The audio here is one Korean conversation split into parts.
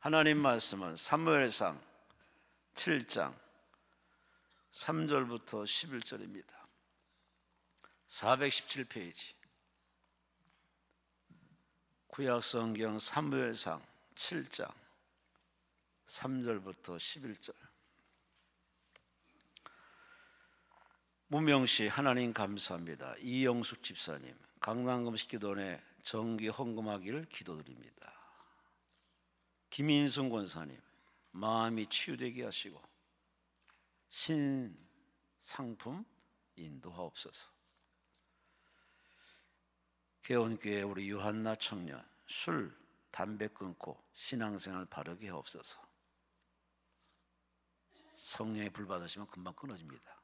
하나님 말씀은 사무엘상 7장 3절부터 11절입니다. 417페이지 구약성경 사무엘상 7장 3절부터 11절. 무명시 하나님 감사합니다. 이영숙 집사님, 강남금식기도원에 정기 헌금하기를 기도드립니다. 김인순 권사님, 마음이 치유되게 하시고 신상품 인도하옵소서. 개원교회 우리 유한나 청년, 술, 담배 끊고 신앙생활 바르게 하옵소서. 성령의 불 받으시면 금방 끊어집니다.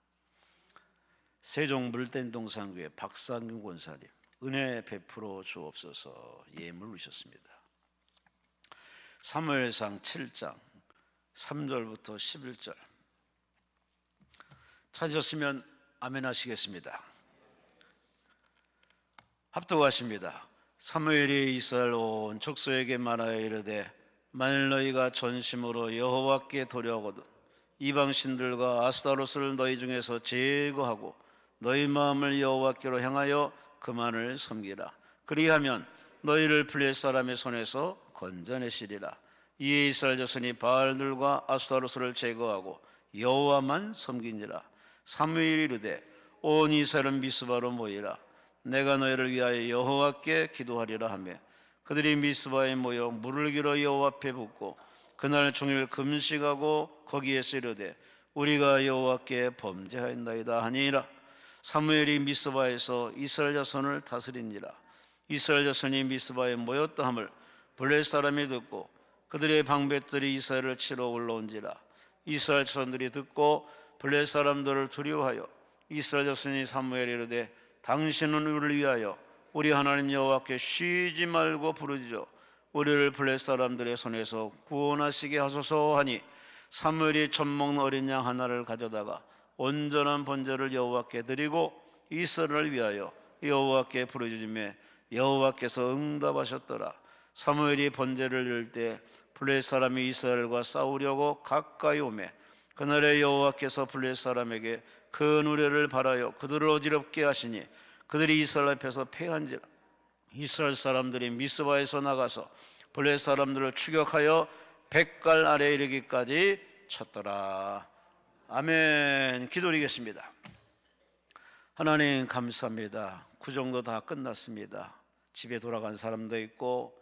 세종 물댄동산교회 박상균 권사님, 은혜 베풀어 주옵소서. 예물 주셨습니다. 사무엘상 7장 3절부터 11절 찾으셨으면 아멘 하시겠습니다. 합독하십니다. 사무엘이 이스라엘 온 족속에게 말하여 이르되 만일 너희가 전심으로 여호와께 도려하거든 이방 신들과 아스타로스를 너희 중에서 제거하고 너희 마음을 여호와께로 향하여 그만을 섬기라. 그리하면 너희를 블레셋 사람의 손에서 건져내시리라. 이에 이스라엘 자손이 바알들과 아스타로스를 제거하고 여호와만 섬기니라. 사무엘이 이르되 온 이스라엘은 미스바로 모이라. 내가 너희를 위하여 여호와께 기도하리라 하며 그들이 미스바에 모여 물을 길어 여호와 앞에 붓고 그날 종일 금식하고 거기에서 이르되 우리가 여호와께 범죄하였나이다 하니라. 사무엘이 미스바에서 이스라엘 자손을 다스리니라. 이스라엘 자손이 미스바에 모였다 함을 블레셋 사람이 듣고 그들의 방백들이 이스라엘을 치러 올라온지라. 이스라엘 자손들이 듣고 블레셋 사람들을 두려워하여 이스라엘 자손이 사무엘에 이르되 당신은 우리를 위하여 우리 하나님 여호와께 쉬지 말고 부르짖어 우리를 블레셋 사람들의 손에서 구원하시게 하소서 하니 사무엘이 젖 먹는 어린 양 하나를 가져다가 온전한 번제를 여호와께 드리고 이스라엘을 위하여 여호와께 부르짖으며 여호와께서 응답하셨더라. 사무엘이 번제를 드릴 때 블레셋 사람이 이스라엘과 싸우려고 가까이 오매 그날에 여호와께서 블레셋 사람에게 큰 우레를 발하여 그들을 어지럽게 하시니 그들이 이스라엘 앞에서 패한지라. 이스라엘 사람들이 미스바에서 나가서 블레셋 사람들을 추격하여 백갈 아래에 이르기까지 쳤더라. 아멘. 기도드리겠습니다. 하나님 감사합니다. 구정도 다 끝났습니다. 집에 돌아간 사람도 있고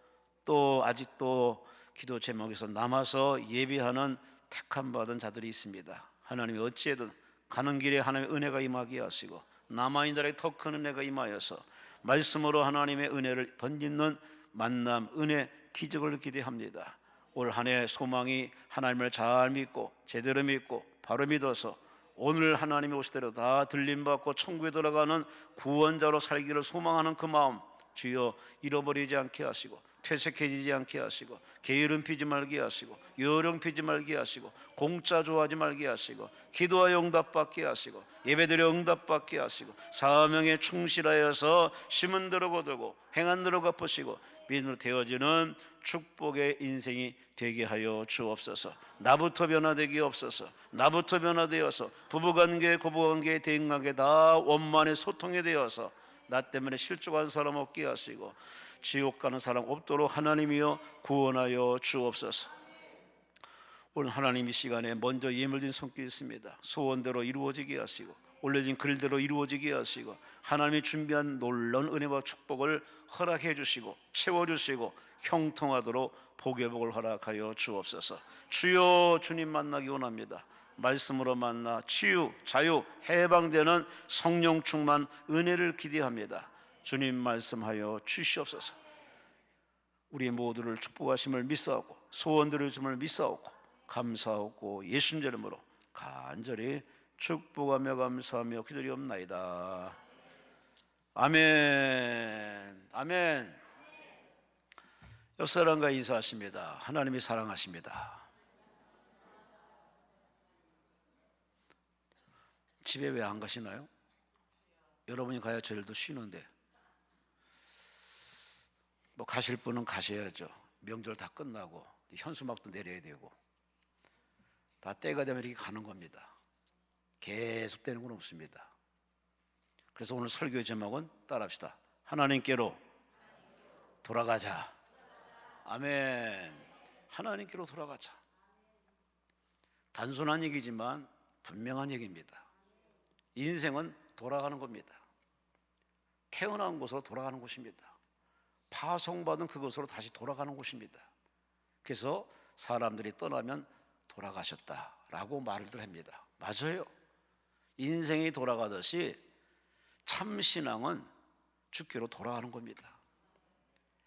또 아직도 기도 제목에서 남아서 예비하는 택함 받은 자들이 있습니다. 하나님이 어찌해든 가는 길에 하나님의 은혜가 임하게 하시고 남아있는 자에게 더 큰 은혜가 임하여서 말씀으로 하나님의 은혜를 던지는 만남, 은혜, 기적을 기대합니다. 올 한 해 소망이 하나님을 잘 믿고 제대로 믿고 바로 믿어서 오늘 하나님이 오시대로 다 들림받고 천국에 들어가는 구원자로 살기를 소망하는 그 마음 주여 잃어버리지 않게 하시고 퇴색해지지 않게 하시고 게으름 피지 말게 하시고 요령 피지 말게 하시고 공짜 좋아하지 말게 하시고 기도하여 응답받게 하시고 예배드려 응답받게 하시고 사명에 충실하여서 심은 대로 거두고 행한 대로 갚으시고 믿음으로 되어지는 축복의 인생이 되게 하여 주옵소서. 나부터 변화되게 없어서 나부터 변화되어서 부부관계 고부관계 대인관계 다 원만의 소통이 되어서 나 때문에 실족한 사람 없게 하시고 지옥 가는 사람 없도록 하나님이여 구원하여 주옵소서. 오늘 하나님 이 시간에 먼저 예물진 손길이 있습니다. 소원대로 이루어지게 하시고 올려진 글대로 이루어지게 하시고 하나님이 준비한 놀라운 은혜와 축복을 허락해 주시고 채워주시고 형통하도록 복의 복을 허락하여 주옵소서. 주여 주님 만나기 원합니다. 말씀으로 만나 치유, 자유, 해방되는 성령 충만 은혜를 기대합니다. 주님 말씀하여 주시옵소서. 우리 모두를 축복하심을 믿사오고 소원 들으심을 믿사오고 감사하고 예수님 이름으로 간절히 축복하며 감사하며 기도리옵나이다. 아멘. 아멘. 옆 사람과 인사하십니다. 하나님이 사랑하십니다. 집에 왜 안 가시나요? 여러분이 가야 저희도 쉬는데 뭐 가실 분은 가셔야죠. 명절 다 끝나고 현수막도 내려야 되고 다 때가 되면 이렇게 가는 겁니다. 계속 되는 건 없습니다. 그래서 오늘 설교 제목은 따라합시다. 하나님께로 돌아가자. 아멘. 하나님께로 돌아가자. 단순한 얘기지만 분명한 얘기입니다. 인생은 돌아가는 겁니다. 태어난 곳으로 돌아가는 곳입니다. 파송받은 그곳으로 다시 돌아가는 곳입니다. 그래서 사람들이 떠나면 돌아가셨다라고 말들 합니다. 맞아요. 인생이 돌아가듯이 참신앙은 주께로 돌아가는 겁니다.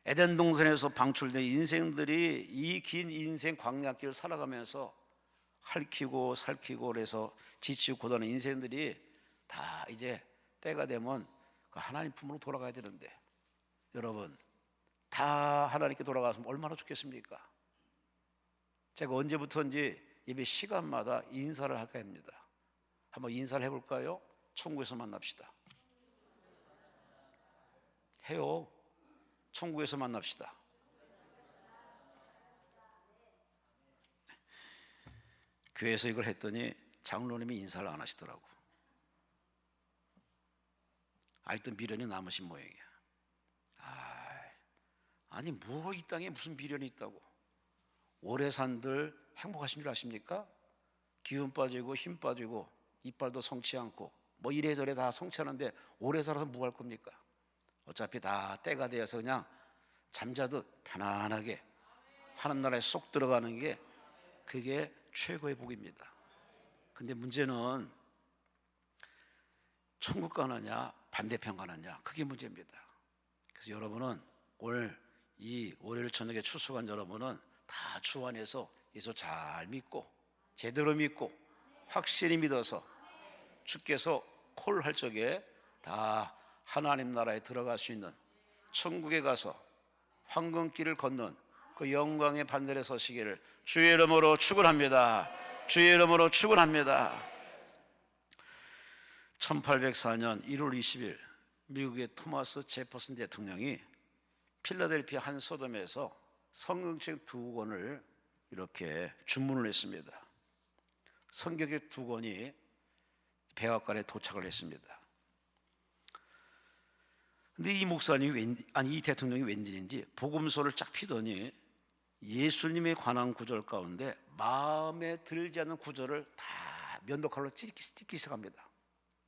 에덴 동산에서 방출된 인생들이 이 긴 인생 광야길을 살아가면서 핥히고 살키고 그래서 지치고 고단한 인생들이 다 이제 때가 되면 하나님 품으로 돌아가야 되는데, 여러분 다 하나님께 돌아가서 얼마나 좋겠습니까? 제가 언제부터인지 예배 시간마다 인사를 하게 합니다. 한번 인사를 해볼까요? 천국에서 만납시다. 해요. 천국에서 만납시다. 교회에서 이걸 했더니 장로님이 인사를 안 하시더라고. 아직도 미련이 남으신 모양이야. 아니 뭐 이 땅에 무슨 미련이 있다고. 오래 산들 행복하신 줄 아십니까? 기운 빠지고 힘 빠지고 이빨도 성치 않고 뭐 이래저래 다 성취하는데 오래 살아서 뭐 할 겁니까? 어차피 다 때가 되어서 그냥 잠자듯 편안하게 하는 나라에 쏙 들어가는 게 그게 최고의 복입니다. 근데 문제는 천국 가느냐 반대편 가느냐, 그게 문제입니다. 그래서 여러분은 오늘 이 월요일 저녁에 출석한 여러분은 다 주 안에서 예수 잘 믿고 제대로 믿고 확실히 믿어서 주께서 콜할 적에 다 하나님 나라에 들어갈 수 있는, 천국에 가서 황금길을 걷는 그 영광의 반열에 서시기를 주의 이름으로 축원합니다. 주의 이름으로 축원합니다. 1804년 1월 20일 미국의 토마스 제퍼슨 대통령이 필라델피아 한 서점에서 성경책 2권을 이렇게 주문을 했습니다. 성경책 2권이 백악관에 도착을 했습니다. 근데 이 목사님이 이 대통령이 웬일인지 복음서를 쫙 피더니 예수님에 관한 구절 가운데 마음에 들지 않는 구절을 다 면도칼로 찢기 시작합니다.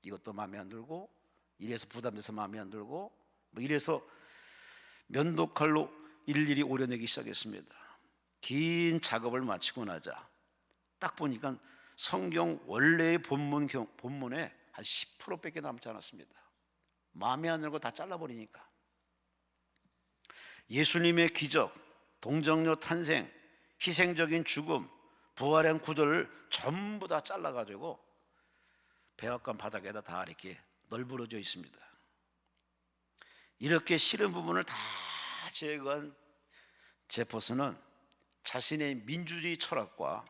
이것도 마음에 안 들고, 이래서 부담돼서 마음에 안 들고, 뭐 이래서 면도칼로 일일이 오려내기 시작했습니다. 긴 작업을 마치고 나자 딱 보니까 성경 원래의 본문에 한 10%밖에 남지 않았습니다. 마음에 안 들고 다 잘라버리니까. 예수님의 기적, 동정녀 탄생, 희생적인 죽음, 부활한 구절을 전부 다 잘라가지고 백악관 바닥에다 다 이렇게 널브러져 있습니다. 이렇게 싫은 부분을 다 제거한 제퍼슨은 자신의 민주주의 철학과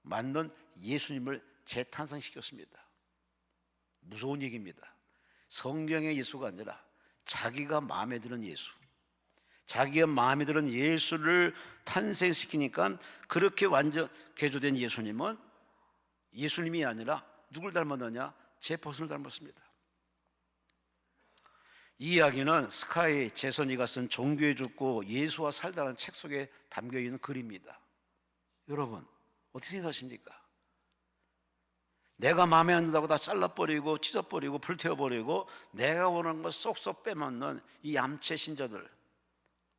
맞는 예수님을 재탄생시켰습니다. 무서운 얘기입니다. 성경의 예수가 아니라 자기가 마음에 드는 예수, 자기가 마음에 드는 예수를 탄생시키니까 그렇게 완전 개조된 예수님은 예수님이 아니라 누굴 닮았느냐? 제퍼슨을 닮았습니다. 이 이야기는 스카이 제선이가 쓴 종교에 죽고 예수와 살다라는 책 속에 담겨있는 글입니다. 여러분 어떻게 생각하십니까? 내가 마음에 안 든다고 다 잘라버리고 찢어버리고 불태워버리고 내가 원하는 거 쏙쏙 빼먹는 이 얌체 신자들,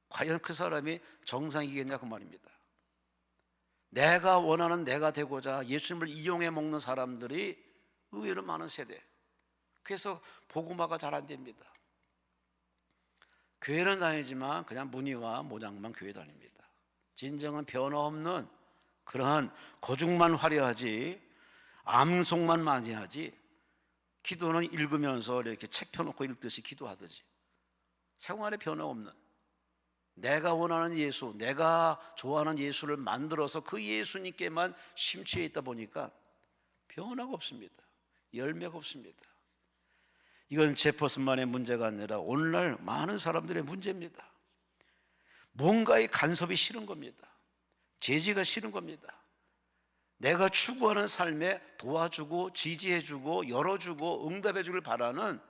과연 그 사람이 정상이겠냐 그 말입니다. 내가 원하는 내가 되고자 예수님을 이용해 먹는 사람들이 의외로 많은 세대. 그래서 복음화가 잘 안 됩니다. 교회는 다니지만 그냥 무늬와 모장만 교회 다닙니다. 진정한 변화 없는 그러한 거죽만 화려하지 암송만 많이 하지, 기도는 읽으면서 이렇게 책 펴놓고 읽듯이 기도하듯이 생활에 변화 없는, 내가 원하는 예수, 내가 좋아하는 예수를 만들어서 그 예수님께만 심취해 있다 보니까 변화가 없습니다. 열매가 없습니다. 이건 제퍼슨만의 문제가 아니라 오늘날 많은 사람들의 문제입니다. 뭔가의 간섭이 싫은 겁니다. 제지가 싫은 겁니다. 내가 추구하는 삶에 도와주고 지지해주고 열어주고 응답해주길 바라는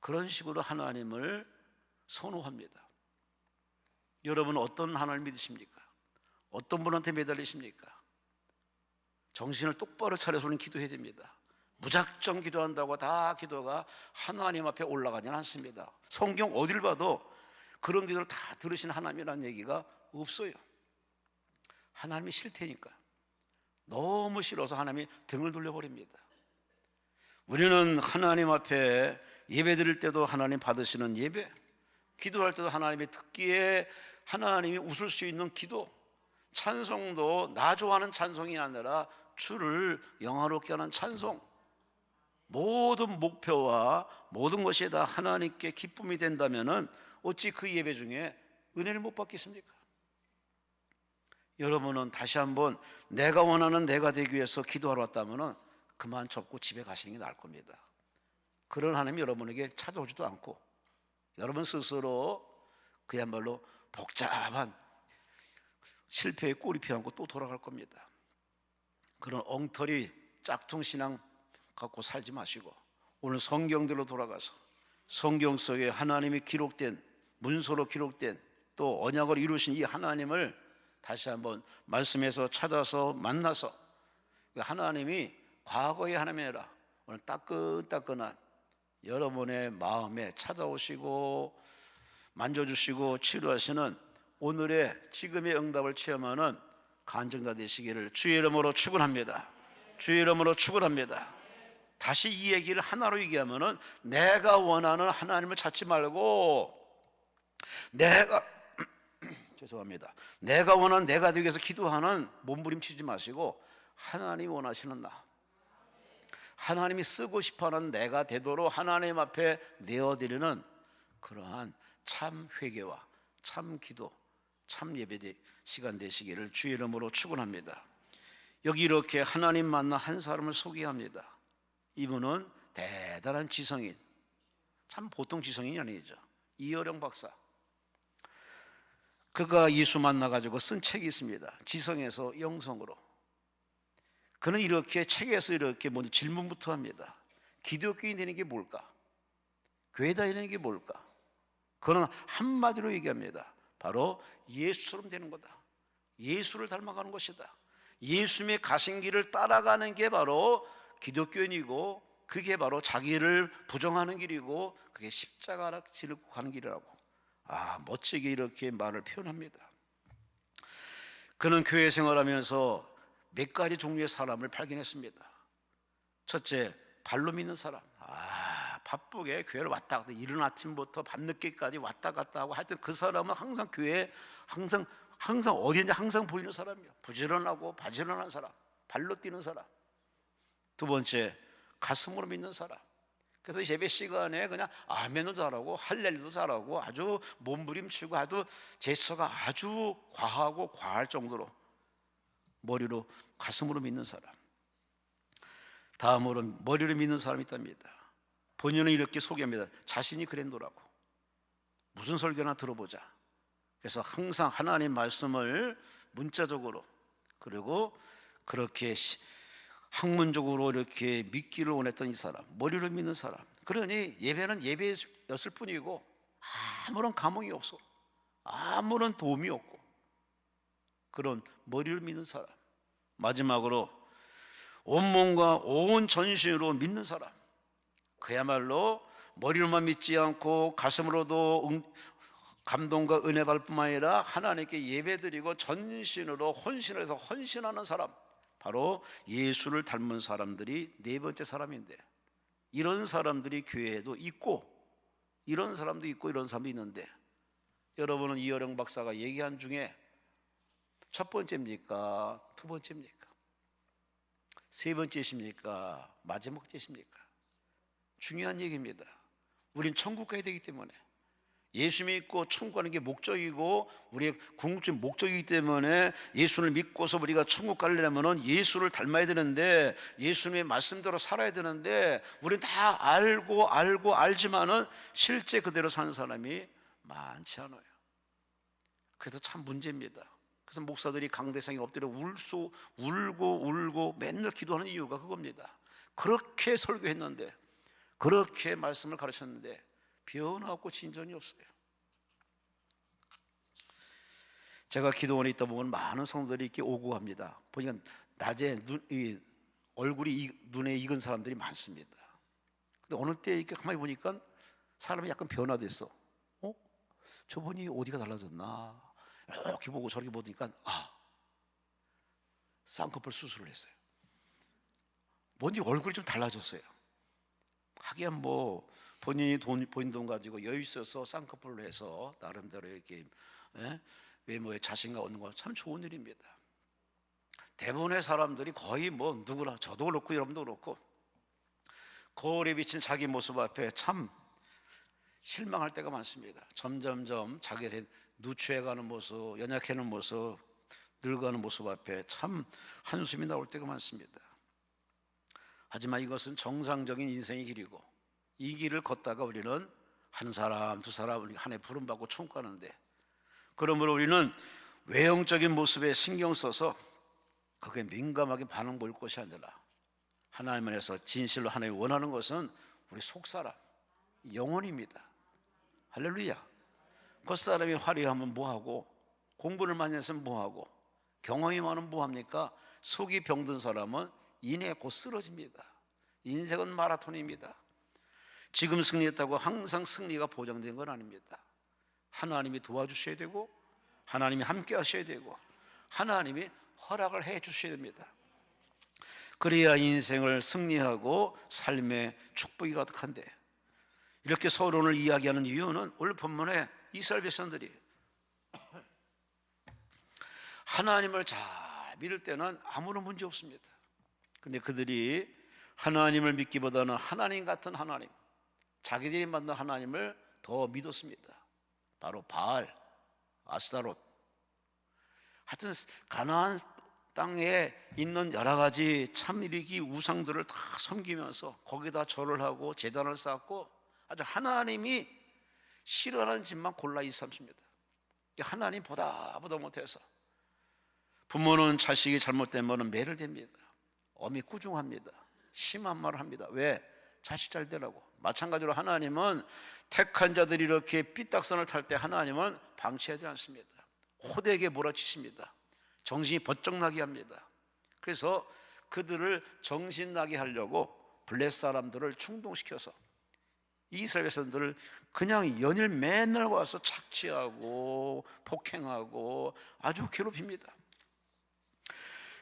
그런 식으로 하나님을 선호합니다. 여러분은 어떤 하나님을 믿으십니까? 어떤 분한테 매달리십니까? 정신을 똑바로 차려서 우리는 기도해야 됩니다. 무작정 기도한다고 다 기도가 하나님 앞에 올라가지는 않습니다. 성경 어딜 봐도 그런 기도를 다 들으신 하나님이라는 얘기가 없어요. 하나님이 싫다니까. 너무 싫어서 하나님이 등을 돌려버립니다. 우리는 하나님 앞에 예배 드릴 때도 하나님 받으시는 예배, 기도할 때도 하나님이 듣기에 하나님이 웃을 수 있는 기도, 찬송도 나 좋아하는 찬송이 아니라 주를 영화롭게 하는 찬송, 모든 목표와 모든 것이 다 하나님께 기쁨이 된다면 어찌 그 예배 중에 은혜를 못 받겠습니까? 여러분은 다시 한번 내가 원하는 내가 되기 위해서 기도하러 왔다면 그만 접고 집에 가시는 게 나을 겁니다. 그런 하나님이 여러분에게 찾아오지도 않고 여러분 스스로 그야말로 복잡한 실패의 꼬리표 안고 또 돌아갈 겁니다. 그런 엉터리 짝퉁 신앙 갖고 살지 마시고 오늘 성경대로 돌아가서 성경 속에 하나님이 기록된, 문서로 기록된 또 언약을 이루신 이 하나님을 다시 한번 말씀에서 찾아서 만나서 하나님이 과거의 하나님이 아니라 오늘 따끈따끈한 여러분의 마음에 찾아오시고 만져주시고 치료하시는 오늘의 지금의 응답을 체험하는 간증자 되시기를 주의 이름으로 축원합니다. 주의 이름으로 축원합니다. 다시 이 얘기를 하나로 얘기하면은 내가 원하는 하나님을 찾지 말고 죄송합니다. 내가 원하는 내가 되기 위해서 기도하는 몸부림치지 마시고 하나님이 원하시는 나, 하나님이 쓰고 싶어하는 내가 되도록 하나님 앞에 내어드리는 그러한 참 회개와 참 기도, 참 예배 시간 되시기를 주의 이름으로 축원합니다. 여기 이렇게 하나님 만나 한 사람을 소개합니다. 이분은 대단한 지성인, 참 보통 지성인이 아니죠. 이어령 박사. 그가 예수 만나가지고 쓴 책이 있습니다. 지성에서 영성으로. 그는 이렇게 책에서 이렇게 먼저 질문부터 합니다. 기독교인 되는 게 뭘까? 교회 다니는 게 뭘까? 그는 한마디로 얘기합니다. 바로 예수처럼 되는 거다. 예수를 닮아가는 것이다. 예수님의 가신 길을 따라가는 게 바로 기독교인이고 그게 바로 자기를 부정하는 길이고 그게 십자가를 지고 가는 길이라고 멋지게 이렇게 말을 표현합니다. 그는 교회 생활하면서 몇 가지 종류의 사람을 발견했습니다. 첫째, 발로 믿는 사람. 바쁘게 교회를 왔다 갔다 이른 아침부터 밤늦게까지 왔다 갔다 하고 하여튼 그 사람은 항상 교회에 항상 어디든지 항상 보이는 사람이에요. 부지런하고 바지런한 사람, 발로 뛰는 사람. 두 번째, 가슴으로 믿는 사람. 그래서 예배 시간에 그냥 아멘도 잘하고 할렐루도 잘하고 아주 몸부림치고 아주 제스처가 아주 과하고 과할 정도로 머리로 가슴으로 믿는 사람. 다음으로 머리로 믿는 사람이 있답니다. 본인은 이렇게 소개합니다. 자신이 그랜도라고. 무슨 설교나 들어보자. 그래서 항상 하나님 말씀을 문자적으로 그리고 그렇게 학문적으로 이렇게 믿기를 원했던 이 사람, 머리로 믿는 사람. 그러니 예배는 예배였을 뿐이고 아무런 감흥이 없어, 아무런 도움이 없고 그런 머리를 믿는 사람. 마지막으로 온몸과 온 전신으로 믿는 사람. 그야말로 머리로만 믿지 않고 가슴으로도 감동과 은혜 받을 뿐만 아니라 하나님께 예배드리고 전신으로 헌신을 해서 헌신하는 사람, 바로 예수를 닮은 사람들이 네 번째 사람인데, 이런 사람들이 교회에도 있고 이런 사람도 있고 이런 사람도 있는데, 여러분은 이어령 박사가 얘기한 중에 첫 번째입니까? 두 번째입니까? 세 번째십니까? 마지막째십니까? 중요한 얘기입니다. 우린 천국 가야 되기 때문에, 예수 믿고 천국 가는 게 목적이고 우리의 궁극적인 목적이기 때문에 예수를 믿고서 우리가 천국 가려면 예수를 닮아야 되는데, 예수님의 말씀대로 살아야 되는데, 우리는 다 알고 알지만은 실제 그대로 사는 사람이 많지 않아요. 그래서 참 문제입니다. 그래서 목사들이 강대상에 엎드려 울고 맨날 기도하는 이유가 그겁니다. 그렇게 설교했는데, 그렇게 말씀을 가르쳤는데 변화 없고 진전이 없어요. 제가 기도원에 있다 보면 많은 성도들이 이렇게 오고 갑니다. 보니까 낮에 얼굴이 눈에 익은 사람들이 많습니다. 근데 어느 때 이렇게 가만히 보니까 사람이 약간 변화됐어. 저분이 어디가 달라졌나? 이렇게 보고 저렇게 보니까 쌍꺼풀 수술을 했어요. 뭔지 얼굴이 좀 달라졌어요. 하긴 뭐 본인 돈 가지고 여유 있어서 쌍꺼풀로 해서 나름대로 이렇게 외모에 자신감 얻는 거 참 좋은 일입니다. 대부분의 사람들이 거의 뭐 누구나 저도 그렇고 여러분도 그렇고 거울에 비친 자기 모습 앞에 참 실망할 때가 많습니다. 점점점 자기에 누추해가는 모습, 연약해지는 모습, 늙어가는 모습 앞에 참 한숨이 나올 때가 많습니다. 하지만 이것은 정상적인 인생의 길이고, 이 길을 걷다가 우리는 한 사람 두 사람 한 해 부름받고 총가는데, 그러므로 우리는 외형적인 모습에 신경 써서 거기에 민감하게 반응 보일 것이 아니라 하나님 안에서 진실로 하나님이 원하는 것은 우리 속사람, 영혼입니다. 할렐루야. 겉사람이 화려하면 뭐하고, 공부를 많이 했으면 뭐하고, 경험이 많으면 뭐합니까? 속이 병든 사람은 이내 곧 쓰러집니다. 인생은 마라톤입니다. 지금 승리했다고 항상 승리가 보장된 건 아닙니다. 하나님이 도와주셔야 되고, 하나님이 함께 하셔야 되고, 하나님이 허락을 해 주셔야 됩니다. 그래야 인생을 승리하고 삶의 축복이 가득한데, 이렇게 서론을 이야기하는 이유는 오늘 본문에 이스라엘 백성들이 하나님을 잘 믿을 때는 아무런 문제 없습니다. 근데 그들이 하나님을 믿기보다는 하나님 같은 하나님, 자기들이 만든 하나님을 더 믿었습니다. 바로 바알, 아스타롯. 하여튼 가나안 땅에 있는 여러 가지 참일기 우상들을 다 섬기면서 거기다 절을 하고 제단을 쌓고 아주 하나님이 싫어하는 짓만 골라 일삼습니다. 하나님 보다 못해서 부모는 자식이 잘못되면 매를 댑니다. 어미 꾸중합니다. 심한 말을 합니다. 왜? 자식 잘 되라고. 마찬가지로 하나님은 택한 자들이 이렇게 삐딱선을 탈 때 하나님은 방치하지 않습니다. 호되게 몰아치십니다. 정신이 번쩍 나게 합니다. 그래서 그들을 정신 나게 하려고 블레 사람들을 충동시켜서 이스라엘 백성들을 그냥 연일 맨날 와서 착취하고 폭행하고 아주 괴롭힙니다.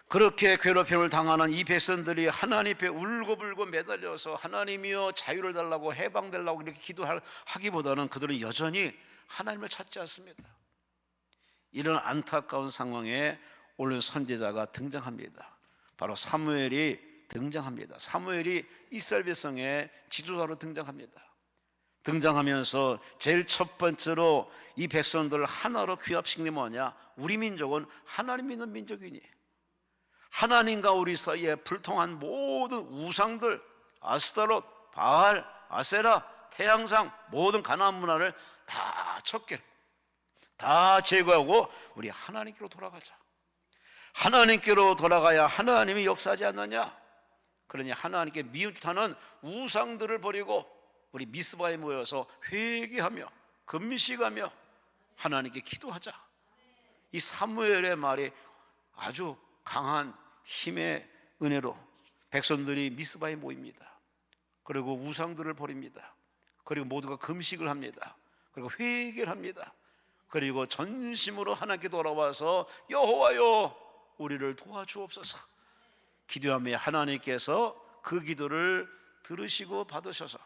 그렇게 괴롭힘을 당하는 이 백성들이 하나님 앞에 울고불고 매달려서 하나님이여 자유를 달라고 해방되려고 이렇게 기도하기보다는 그들은 여전히 하나님을 찾지 않습니다. 이런 안타까운 상황에 오늘 선지자가 등장합니다. 바로 사무엘이 등장합니다. 사무엘이 이스라엘 백성의 지도자로 등장합니다. 등장하면서 제일 첫 번째로 이 백성들을 하나로 규합시킨 게 뭐냐? 우리 민족은 하나님 믿는 민족이니 하나님과 우리 사이에 불통한 모든 우상들, 아스타롯, 바알, 아세라, 태양상 모든 가나안 문화를 다 척결, 다 제거하고 우리 하나님께로 돌아가자. 하나님께로 돌아가야 하나님이 역사하지 않느냐? 그러니 하나님께 미움하는 우상들을 버리고 우리 미스바에 모여서 회개하며 금식하며 하나님께 기도하자. 이 사무엘의 말이 아주 강한 힘의 은혜로 백성들이 미스바에 모입니다. 그리고 우상들을 버립니다. 그리고 모두가 금식을 합니다. 그리고 회개를 합니다. 그리고 전심으로 하나님께 돌아와서 여호와여 우리를 도와주옵소서 기도하며 하나님께서 그 기도를 들으시고 받으셔서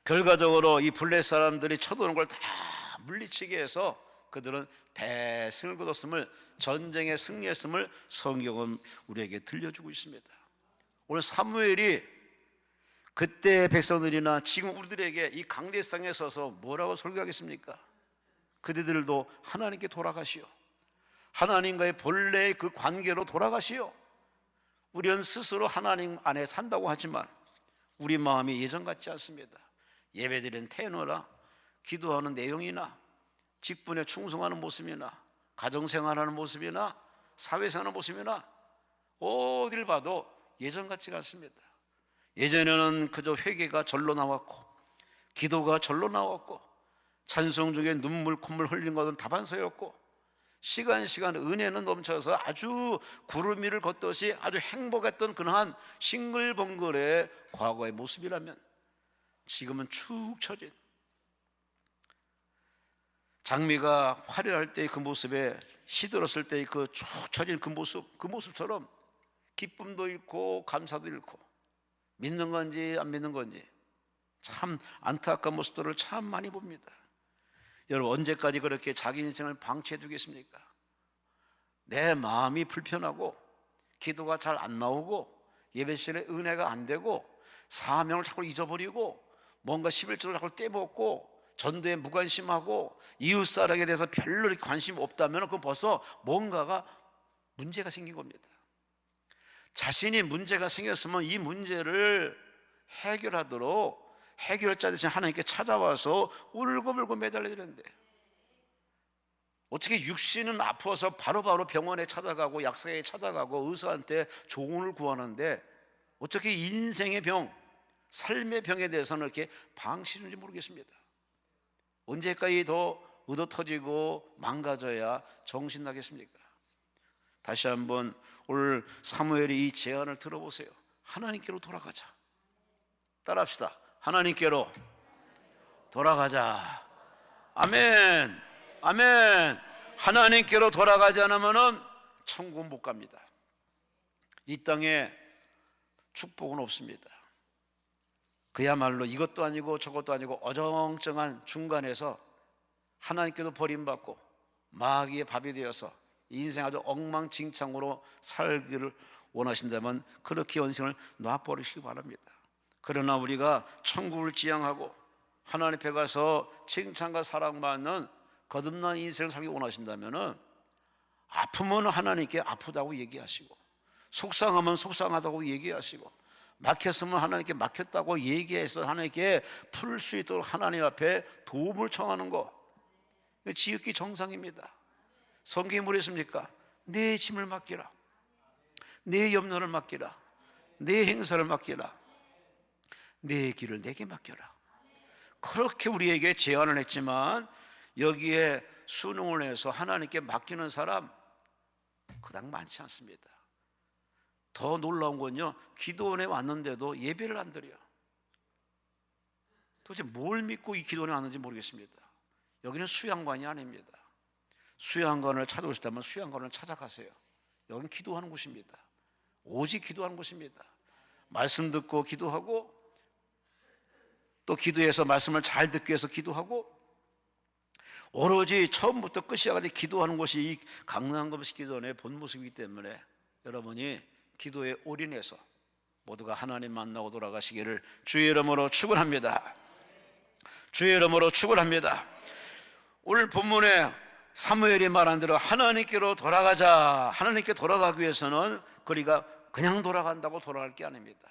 결과적으로 이 블레 사람들이 쳐도는 걸 다 물리치게 해서 그들은 대승을 거뒀음을, 전쟁에 승리했음을 성경은 우리에게 들려주고 있습니다. 오늘 사무엘이 그때 백성들이나 지금 우리들에게 이 강대상에 서서 뭐라고 설교하겠습니까? 그들도 하나님께 돌아가시오. 하나님과의 본래의 그 관계로 돌아가시오. 우리는 스스로 하나님 안에 산다고 하지만 우리 마음이 예전 같지 않습니다. 예배드리는 태도나 기도하는 내용이나 직분에 충성하는 모습이나 가정생활하는 모습이나 사회생활하는 모습이나 어딜 봐도 예전 같지가 않습니다. 예전에는 그저 회개가 절로 나왔고 기도가 절로 나왔고 찬송 중에 눈물 콧물 흘린 것은 다반사였고 시간 은혜는 넘쳐서 아주 구름 위를 걷듯이 아주 행복했던 그러한 싱글벙글의 과거의 모습이라면, 지금은 축 처진 장미가 화려할 때의 그 모습에 시들었을 때의 그 축 처진 그 모습처럼 기쁨도 잃고 감사도 잃고 믿는 건지 안 믿는 건지 참 안타까운 모습들을 참 많이 봅니다. 여러분, 언제까지 그렇게 자기 인생을 방치해 두겠습니까? 내 마음이 불편하고 기도가 잘 안 나오고 예배 시간에 은혜가 안 되고 사명을 자꾸 잊어버리고 뭔가 11조를 자꾸 떼먹고 전도에 무관심하고 이웃사랑에 대해서 별로 이렇게 관심 없다면 그건 벌써 뭔가가 문제가 생긴 겁니다. 자신이 문제가 생겼으면 이 문제를 해결하도록 해결자 대신 하나님께 찾아와서 울고불고 매달려야 되는데, 어떻게 육신은 아파서 바로바로 병원에 찾아가고 약사에 찾아가고 의사한테 조언을 구하는데 어떻게 인생의 병, 삶의 병에 대해서는 이렇게 방치하는지 모르겠습니다. 언제까지 더 의도 터지고 망가져야 정신 나겠습니까? 다시 한번 오늘 사무엘이 이 제안을 들어보세요. 하나님께로 돌아가자. 따라합시다. 하나님께로 돌아가자. 아멘, 아멘. 하나님께로 돌아가지 않으면 천국 못 갑니다. 이 땅에 축복은 없습니다. 그야말로 이것도 아니고 저것도 아니고 어정쩡한 중간에서 하나님께도 버림받고 마귀의 밥이 되어서 인생 아주 엉망진창으로 살기를 원하신다면 그렇게 인생을 놔버리시기 바랍니다. 그러나 우리가 천국을 지향하고 하나님 앞에 가서 칭찬과 사랑받는 거듭난 인생을 살기 원하신다면 아프면 하나님께 아프다고 얘기하시고 속상하면 속상하다고 얘기하시고 막혔으면 하나님께 막혔다고 얘기해서 하나님께 풀 수 있도록 하나님 앞에 도움을 청하는 거, 지극히 정상입니다. 성경이 뭐랬습니까? 내 짐을 맡기라, 내 염려를 맡기라, 내 행사를 맡기라, 내 길을 내게 맡겨라. 그렇게 우리에게 제안을 했지만 여기에 순응을 해서 하나님께 맡기는 사람 그닥 많지 않습니다. 더 놀라운 건요, 기도원에 왔는데도 예배를 안 드려요. 도대체 뭘 믿고 이 기도원에 왔는지 모르겠습니다. 여기는 수양관이 아닙니다. 수양관을 찾아오시다면 수양관을 찾아가세요. 여기는 기도하는 곳입니다. 오직 기도하는 곳입니다. 말씀 듣고 기도하고 또 기도해서 말씀을 잘 듣기 위해서 기도하고 오로지 처음부터 끝이야까지 기도하는 것이 이 강남금식 기도원의 본 모습이기 때문에 여러분이 기도에 올인해서 모두가 하나님 만나고 돌아가시기를 주의 이름으로 축원합니다. 주의 이름으로 축원합니다. 오늘 본문에 사무엘이 말한 대로 하나님께로 돌아가자. 하나님께 돌아가기 위해서는 우리가 그냥 돌아간다고 돌아갈 게 아닙니다.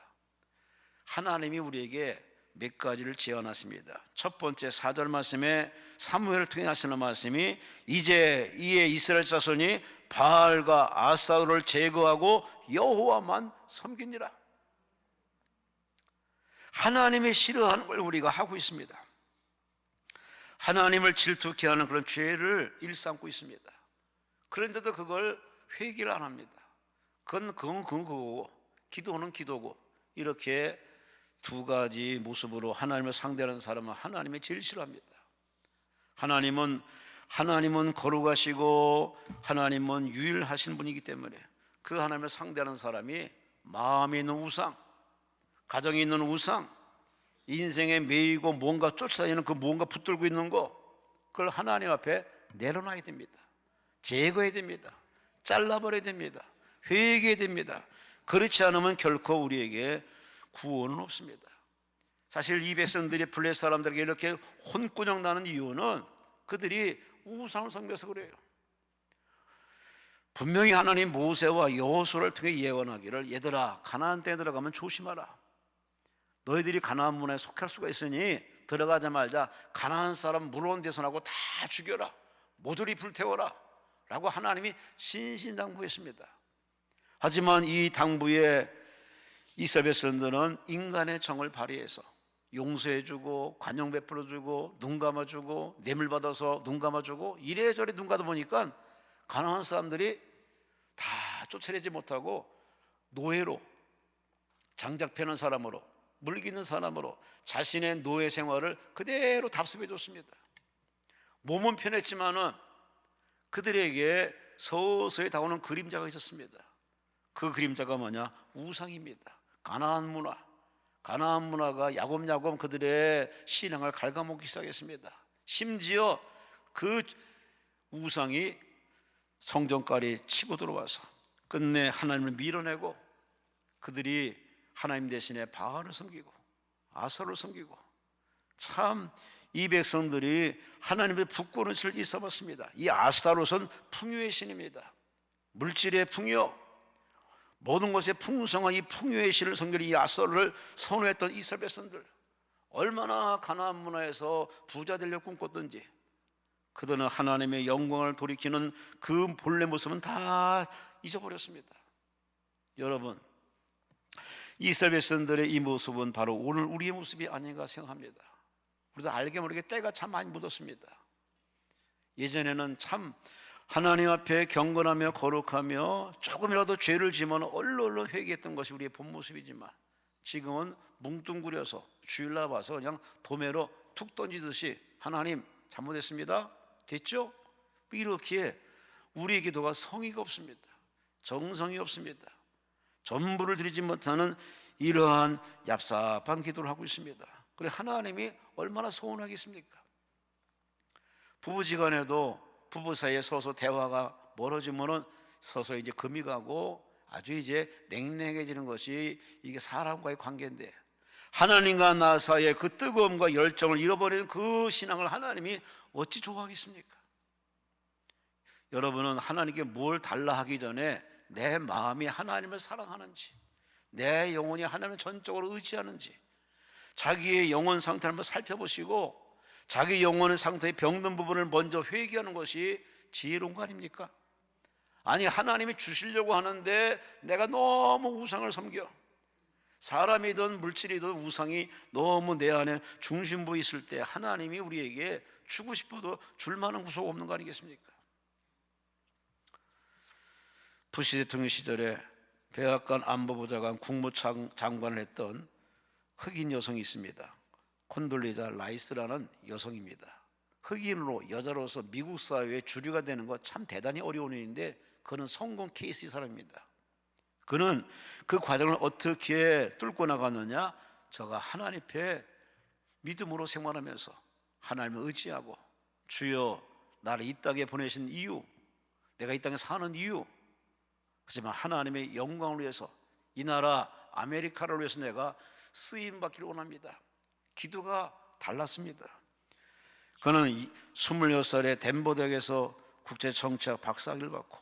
하나님이 우리에게 몇 가지를 제안하십니다. 첫 번째 4절 말씀에 사무엘을 통해 하시는 말씀이 이제 이에 이스라엘 자손이 바알과 아스타롯을 제거하고 여호와만 섬기니라. 하나님의 싫어하는 걸 우리가 하고 있습니다. 하나님을 질투케 하는 그런 죄를 일삼고 있습니다. 그런데도 그걸 회개를 안 합니다. 그건 그거고 기도는 기도고, 이렇게 두 가지 모습으로 하나님을 상대하는 사람은 하나님이 제일 싫어합니다. 하나님은 거룩하시고 하나님은 유일하신 분이기 때문에 그 하나님을 상대하는 사람이 마음에 있는 우상, 가정에 있는 우상, 인생에 매이고 뭔가 쫓아다니는 그 뭔가 붙들고 있는 거, 그걸 하나님 앞에 내려놔야 됩니다. 제거해야 됩니다. 잘라버려야 됩니다. 회개해야 됩니다. 그렇지 않으면 결코 우리에게 구원은 없습니다. 사실 이 백성들이 블레 사람들에게 이렇게 혼꾸녕 나는 이유는 그들이 우상을 섬겨서 그래요. 분명히 하나님 모세와 여호수아를 통해 예언하기를 얘들아 가나안 땅에 들어가면 조심하라. 너희들이 가나안 문화에 속할 수가 있으니 들어가자마자 가나안 사람 물어온 데서 나고 다 죽여라. 모조리 불태워라. 라고 하나님이 신신당부했습니다. 하지만 이 당부에 이스라엘 백성들은 인간의 정을 발휘해서 용서해주고 관용 베풀어주고 눈 감아주고 뇌물 받아서 눈 감아주고 이래저래 눈 감아 보니까 가난한 사람들이 다 쫓아내지 못하고 노예로, 장작 패는 사람으로, 물기는 사람으로 자신의 노예 생활을 그대로 답습해 줬습니다. 몸은 편했지만은 그들에게 서서히 다가오는 그림자가 있었습니다. 그 그림자가 뭐냐? 우상입니다. 가나안 문화가 야곱야곱 그들의 신앙을 갉아먹기 시작했습니다. 심지어 그 우상이 성전까지 치고 들어와서 끝내 하나님을 밀어내고 그들이 하나님 대신에 바알을 섬기고 아설을 섬기고, 참 이 백성들이 하나님의 부끄러운 것을 일삼았습니다. 이 아스타롯은 풍요의 신입니다. 물질의 풍요, 모든 것의 풍성한 이 풍요의 신을 섬기는 이 아스타롯을 선호했던 이스라엘 백성들, 얼마나 가나안 문화에서 부자 되려 꿈꿨던지 그들은 하나님의 영광을 돌이키는 그 본래 모습은 다 잊어버렸습니다. 여러분, 이스라엘 백성들의 이 모습은 바로 오늘 우리의 모습이 아닌가 생각합니다. 우리도 알게 모르게 때가 참 많이 묻었습니다. 예전에는 참 하나님 앞에 경건하며 거룩하며 조금이라도 죄를 지면 얼른 회개했던 것이 우리의 본 모습이지만 지금은 뭉뚱그려서 주일날 와서 그냥 도매로 툭 던지듯이 하나님 잘못했습니다, 됐죠? 이렇게 우리의 기도가 성의가 없습니다. 정성이 없습니다. 전부를 드리지 못하는 이러한 얍삽한 기도를 하고 있습니다. 그래 하나님이 얼마나 서운하겠습니까? 부부지간에도 부부 사이에 서서 대화가 멀어지면은 서서 이제 금이 가고 아주 이제 냉랭해지는 것이 이게 사람과의 관계인데, 하나님과 나 사이의 그 뜨거움과 열정을 잃어버리는 그 신앙을 하나님이 어찌 좋아하겠습니까? 여러분은 하나님께 뭘 달라 하기 전에 내 마음이 하나님을 사랑하는지, 내 영혼이 하나님을 전적으로 의지하는지 자기의 영혼 상태를 한번 살펴보시고 자기 영혼의 상태의 병든 부분을 먼저 회개하는 것이 지혜로운 거 아닙니까? 아니 하나님이 주시려고 하는데 내가 너무 우상을 섬겨, 사람이든 물질이든 우상이 너무 내 안에 중심부에 있을 때 하나님이 우리에게 주고 싶어도 줄 만한 구석 없는 거 아니겠습니까? 부시 대통령 시절에 백악관 안보보좌관 국무장관을 했던 흑인 여성이 있습니다. 콘돌리자 라이스라는 여성입니다. 흑인으로 여자로서 미국 사회의 주류가 되는 거 참 대단히 어려운 일인데 그는 성공 케이스의 사람입니다. 그는 그 과정을 어떻게 뚫고 나갔느냐? 저가 하나님 앞에 믿음으로 생활하면서 하나님을 의지하고, 주여 나를 이 땅에 보내신 이유, 내가 이 땅에 사는 이유, 하지만 하나님의 영광을 위해서 이 나라 아메리카를 위해서 내가 쓰임받기를 원합니다. 기도가 달랐습니다. 그는 26살에 덴버 대학에서 국제정치학 박사학위를 받고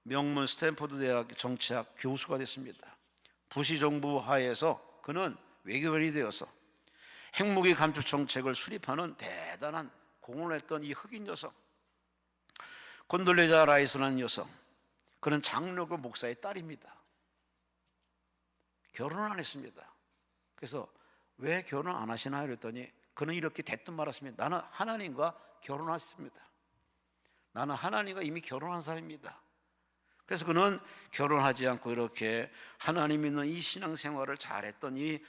명문 스탠포드 대학 정치학 교수가 됐습니다. 부시 정부 하에서 그는 외교관이 되어서 핵무기 감축 정책을 수립하는 대단한 공헌을 했던 이 흑인 여성, 콘돌레자 라이스라는 여성, 그는 장로교 목사의 딸입니다. 결혼을 안 했습니다. 그래서 왜 결혼 안 하시나요? 그랬더니 그는 이렇게 대뜸 말했습니다. 나는 하나님과 결혼했습니다. 나는 하나님과 이미 결혼한 사람입니다. 그래서 그는 결혼하지 않고 이렇게 하나님 믿는 이 신앙생활을 잘했던 이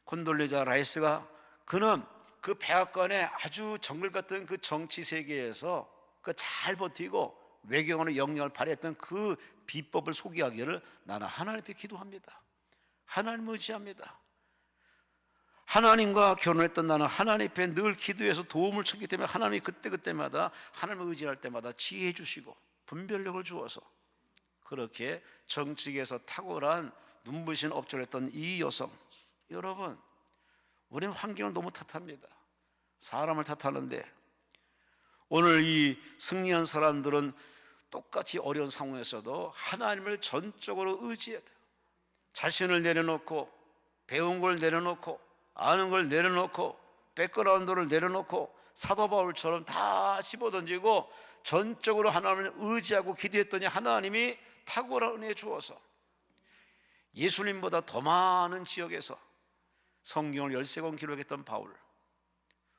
콘돌레자 라이스가, 그는 그 백악관의 아주 정글 같은 그 정치 세계에서 그 잘 버티고 외교관의 영향을 발휘했던 그 비법을 소개하기를 나는 하나님 앞에 기도합니다. 하나님을 의지합니다. 하나님과 결혼했던 나는 하나님 앞에 늘 기도해서 도움을 찾기 때문에 하나님이 그때마다 하나님을 의지할 때마다 지혜해 주시고 분별력을 주어서 그렇게 정치계에서 탁월한 눈부신 업적을 했던 이 여성, 여러분 우리는 환경을 너무 탓합니다. 사람을 탓하는데 오늘 이 승리한 사람들은 똑같이 어려운 상황에서도 하나님을 전적으로 의지해야 돼요. 자신을 내려놓고 배운 걸 내려놓고 아는 걸 내려놓고 백그라운드를 내려놓고 사도 바울처럼 다 집어던지고 전적으로 하나님을 의지하고 기도했더니 하나님이 탁월한 은혜 주어서 예수님보다 더 많은 지역에서 성경을 13권 기록했던 바울,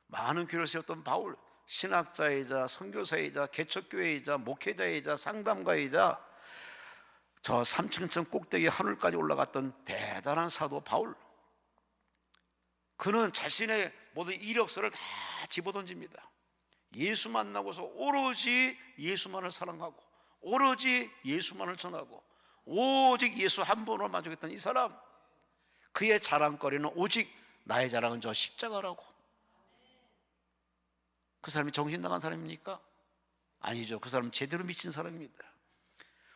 많은 교회를 세웠던 바울, 신학자이자 선교사이자 개척교회이자 목회자이자 상담가이자 저 3층 꼭대기 하늘까지 올라갔던 대단한 사도 바울, 그는 자신의 모든 이력서를 다 집어던집니다. 예수 만나고서 오로지 예수만을 사랑하고 오로지 예수만을 전하고 오직 예수 한 분으로 만족했던 이 사람, 그의 자랑거리는 오직 나의 자랑은 저 십자가라고. 그 사람이 정신 나간 사람입니까? 아니죠. 그 사람은 제대로 미친 사람입니다.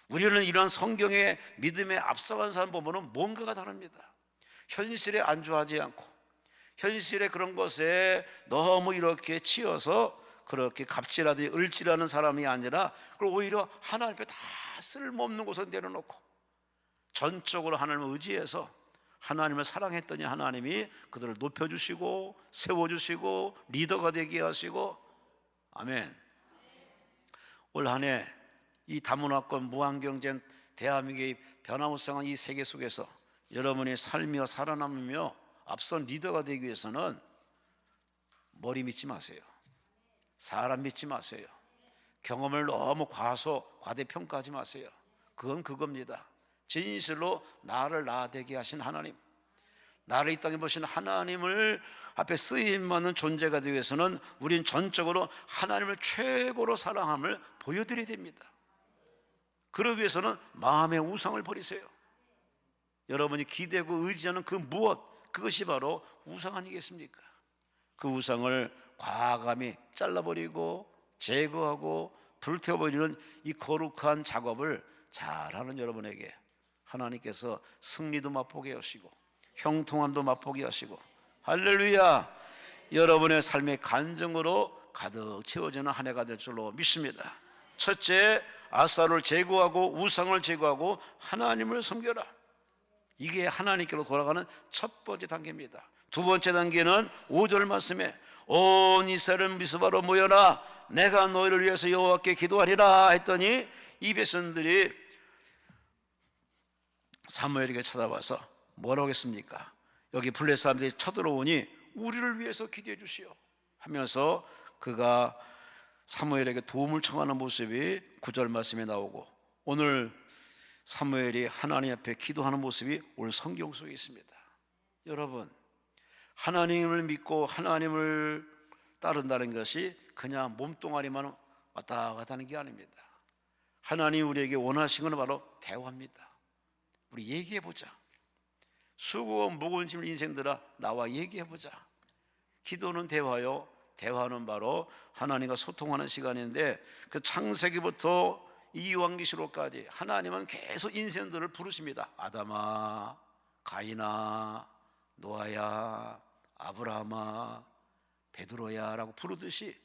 우리는 이러한 성경의 믿음에 앞서간 사람 보면은 뭔가가 다릅니다. 현실에 안주하지 않고 현실의 그런 것에 너무 이렇게 치여서 그렇게 갑질하듯이 을질하는 사람이 아니라, 그걸 오히려 하나님 앞에 다 쓸모없는 곳에 내려놓고 전적으로 하나님을 의지해서 하나님을 사랑했더니 하나님이 그들을 높여주시고 세워주시고 리더가 되게 하시고. 아멘. 올 한 해 이 다문화권 무한경쟁 대한민국의 변화무쌍한 이 세계 속에서 여러분이 살며 살아남으며 앞선 리더가 되기 위해서는 머리 믿지 마세요. 사람 믿지 마세요. 경험을 너무 과대평가하지 마세요. 그건 그겁니다. 진실로 나를 나되게 하신 하나님, 나를 이 땅에 보신 하나님을 앞에 쓰임받는 존재가 되기 위해서는 우린 전적으로 하나님을 최고로 사랑함을 보여드려야 됩니다. 그러기 위해서는 마음의 우상을 버리세요. 여러분이 기대고 의지하는 그 무엇, 그것이 바로 우상 아니겠습니까? 그 우상을 과감히 잘라버리고 제거하고 불태워버리는 이 거룩한 작업을 잘하는 여러분에게 하나님께서 승리도 맛보게 하시고 형통함도 맛보게 하시고, 할렐루야, 여러분의 삶의 간증으로 가득 채워지는 한 해가 될 줄로 믿습니다. 첫째, 아사를 제거하고 우상을 제거하고 하나님을 섬겨라. 이게 하나님께로 돌아가는 첫 번째 단계입니다. 두 번째 단계는 5절 말씀에 온 이스라엘 미스바로 모여라, 내가 너희를 위해서 여호와께 기도하리라 했더니 이 백성들이 사무엘에게 찾아와서 뭐라고 했습니까? 여기 블레 사람들이 쳐들어오니 우리를 위해서 기도해 주시오 하면서 그가 사무엘에게 도움을 청하는 모습이 9절 말씀에 나오고, 오늘 사무엘이 하나님 앞에 기도하는 모습이 오늘 성경 속에 있습니다. 여러분, 하나님을 믿고 하나님을 따른다는 것이 그냥 몸뚱아리만 왔다 갔다 하는 게 아닙니다. 하나님 우리에게 원하시는 건 바로 대화입니다. 우리 얘기해보자. 수고와 무거운 짐을 인생들아 나와 얘기해보자. 기도는 대화요, 대화는 바로 하나님과 소통하는 시간인데, 그 창세기부터 이 요한계시록까지 하나님은 계속 인생들을 부르십니다. 아담아, 가인아, 노아야, 아브라함아, 베드로야 라고 부르듯이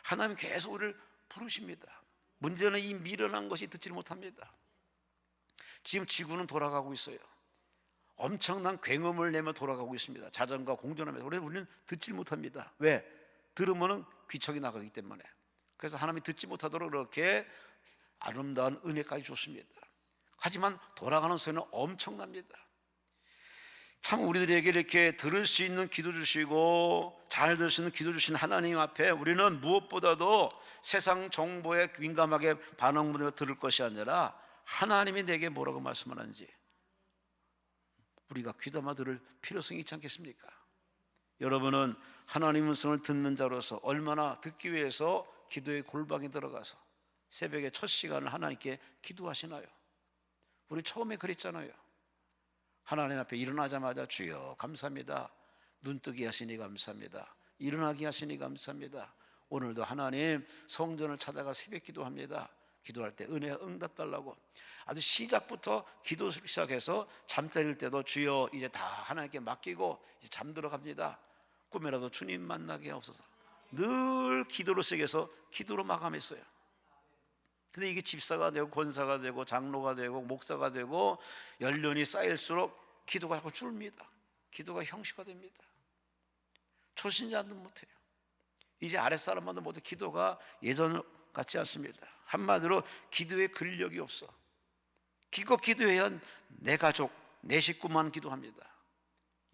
하나님 계속 우리를 부르십니다. 문제는 이 미련한 것이 듣지를 못합니다. 지금 지구는 돌아가고 있어요. 엄청난 굉음을 내며 돌아가고 있습니다. 자전거 공전하면서. 우리는 듣지 못합니다. 왜? 들으면 귀척이 나가기 때문에. 그래서 하나님이 듣지 못하도록 그렇게 아름다운 은혜까지 줬습니다. 하지만 돌아가는 소리는 엄청납니다. 참 우리들에게 이렇게 들을 수 있는 기도 주시고 잘 들을 수 있는 기도 주신 하나님 앞에 우리는 무엇보다도 세상 정보에 민감하게 반응문을 들을 것이 아니라 하나님이 내게 뭐라고 말씀하는지 우리가 귀담아 들을 필요성이 있지 않겠습니까? 여러분은 하나님 음성을 듣는 자로서 얼마나 듣기 위해서 기도의 골방에 들어가서 새벽에 첫 시간을 하나님께 기도하시나요? 우리 처음에 그랬잖아요. 하나님 앞에 일어나자마자 주여 감사합니다, 눈뜨기 하시니 감사합니다, 일어나게 하시니 감사합니다, 오늘도 하나님 성전을 찾아가 새벽 기도합니다, 기도할 때 은혜 응답 달라고. 아주 시작부터 기도 시작해서 잠자릴 때도 주여 이제 다 하나님께 맡기고 이제 잠들어 갑니다, 꿈에라도 주님 만나게 하옵소서. 늘 기도로 시작해서 기도로 마감했어요. 근데 이게 집사가 되고 권사가 되고 장로가 되고 목사가 되고 연륜이 쌓일수록 기도가 자꾸 줄입니다. 기도가 형식화됩니다. 초신자들 못해요. 이제 아랫사람만도 못해. 기도가 예전 같지 않습니다. 한마디로 기도에 근력이 없어. 기껏 기도해야 내 가족, 내 식구만 기도합니다.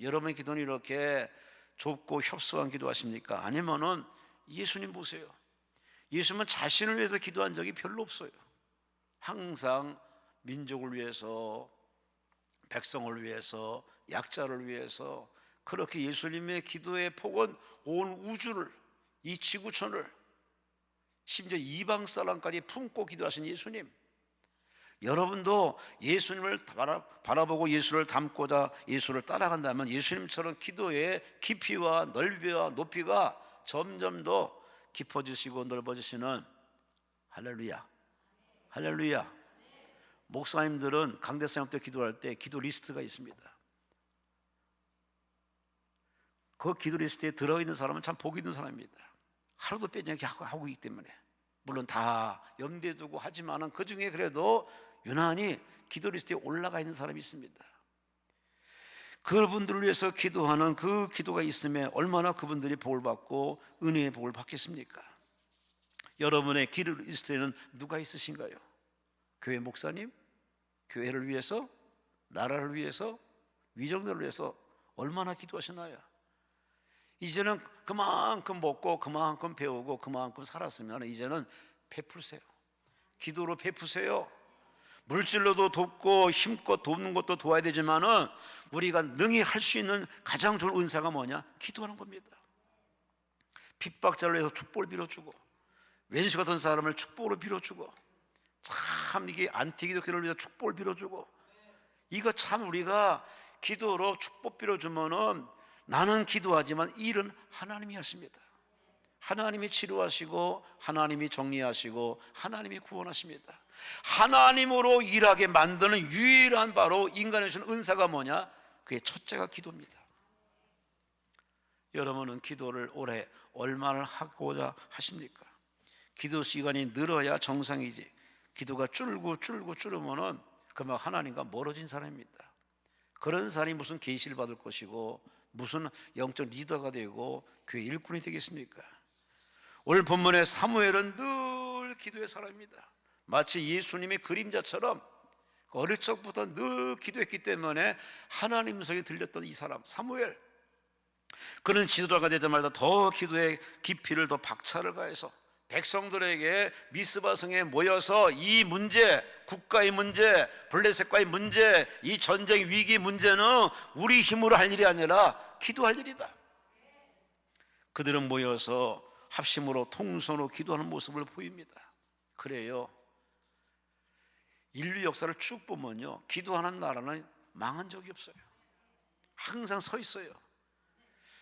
여러분의 기도는 이렇게 좁고 협소한 기도하십니까? 아니면은 예수님 보세요. 예수님은 자신을 위해서 기도한 적이 별로 없어요. 항상 민족을 위해서, 백성을 위해서, 약자를 위해서, 그렇게 예수님의 기도의 폭은 온 우주를, 이 지구촌을, 심지어 이방 사람까지 품고 기도하신 예수님. 여러분도 예수님을 바라보고 예수를 닮고자 예수를 따라간다면 예수님처럼 기도의 깊이와 넓이와 높이가 점점 더 깊어지시고 넓어지시는, 할렐루야, 할렐루야. 목사님들은 강대상업 때 기도할 때 기도 리스트가 있습니다. 그 기도 리스트에 들어있는 사람은 참 복이 있는 사람입니다. 하루도 빼지 않게 하고 있기 때문에. 물론 다 염두에 두고 하지만 그 중에 그래도 유난히 기도 리스트에 올라가 있는 사람이 있습니다. 그분들을 위해서 기도하는 그 기도가 있으면 얼마나 그분들이 복을 받고 은혜의 복을 받겠습니까? 여러분의 기도 리스트에는 누가 있으신가요? 교회 목사님? 교회를 위해서? 나라를 위해서? 위정들을 위해서 얼마나 기도하시나요? 이제는 그만큼 먹고 그만큼 배우고 그만큼 살았으면 이제는 베푸세요. 기도로 베푸세요. 물질로도 돕고 힘껏 돕는 것도 도와야 되지만은 우리가 능히 할 수 있는 가장 좋은 은사가 뭐냐? 기도하는 겁니다. 핍박자를 위해서 축복을 빌어주고, 왼수 같은 사람을 축복으로 빌어주고, 참 이게 안티기도 교회를 위해서 축복을 빌어주고, 이거 참 우리가 기도로 축복 빌어주면은 나는 기도하지만 일은 하나님이 하십니다. 하나님이 치료하시고 하나님이 정리하시고 하나님이 구원하십니다. 하나님으로 일하게 만드는 유일한 바로 인간의 주는 은사가 뭐냐? 그의 첫째가 기도입니다. 여러분은 기도를 올해 얼마나 하고자 하십니까? 기도 시간이 늘어야 정상이지, 기도가 줄으면은 그러면 하나님과 멀어진 사람입니다. 그런 사람이 무슨 계시를 받을 것이고 무슨 영적 리더가 되고 교회 일꾼이 되겠습니까? 오늘 본문의 사무엘은 늘 기도의 사람입니다. 마치 예수님의 그림자처럼 어릴 적부터 늘 기도했기 때문에 하나님 음성이 들렸던 이 사람 사무엘, 그는 지도자가 되자마자 더 기도의 깊이를 더 박차를 가해서 백성들에게 미스바성에 모여서 이 문제, 국가의 문제, 블레셋과의 문제, 이 전쟁 위기 문제는 우리 힘으로 할 일이 아니라 기도할 일이다. 그들은 모여서 합심으로 통성으로 기도하는 모습을 보입니다. 그래요, 인류 역사를 쭉 보면요, 기도하는 나라는 망한 적이 없어요. 항상 서 있어요.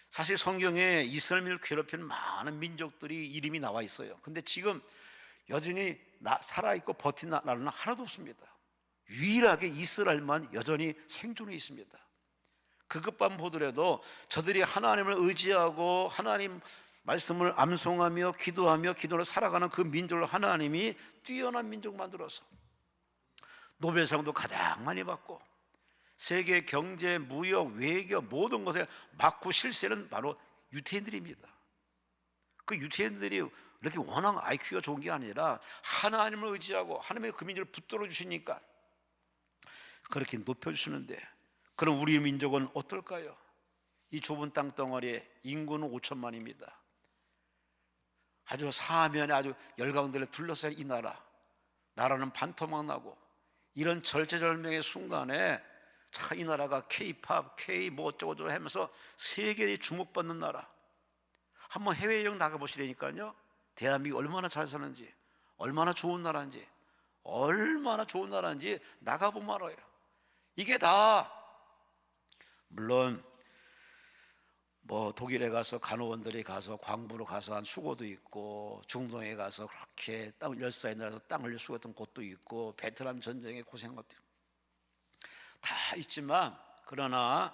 사실 성경에 이스라엘을 괴롭히는 많은 민족들이 이름이 나와 있어요. 근데 지금 여전히 살아있고 버틴 나라는 하나도 없습니다. 유일하게 이스라엘만 여전히 생존해 있습니다. 그것만 보더라도 저들이 하나님을 의지하고 하나님 말씀을 암송하며 기도하며 기도로 살아가는 그 민족을 하나님이 뛰어난 민족 만들어서 노벨상도 가장 많이 받고 세계 경제, 무역, 외교 모든 것에 막고 실세는 바로 유태인들입니다. 그 유태인들이 이렇게 워낙 IQ가 좋은 게 아니라 하나님을 의지하고 하나님의 그 민족을 붙들어 주시니까 그렇게 높여주시는데, 그럼 우리 민족은 어떨까요? 이 좁은 땅덩어리에 인구는 5천만입니다. 아주 사면에 아주 열강들에 둘러싸인 이 나라는 반토막 나고, 이런 절체절명의 순간에 이 나라가 K-팝, K 뭐 어쩌고저쩌고 하면서 세계에 주목받는 나라. 한번 해외여행 나가보시라니까요. 대한민국이 얼마나 잘 사는지, 얼마나 좋은 나라인지, 나가보면 알아요. 이게 다 물론 뭐 독일에 가서 간호원들이 가서 광부로 가서 한 수고도 있고, 중동에 가서 그렇게 땅 열사에 나라서 땅 흘려 수고했던 곳도 있고, 베트남 전쟁에 고생한 것도 다 있지만, 그러나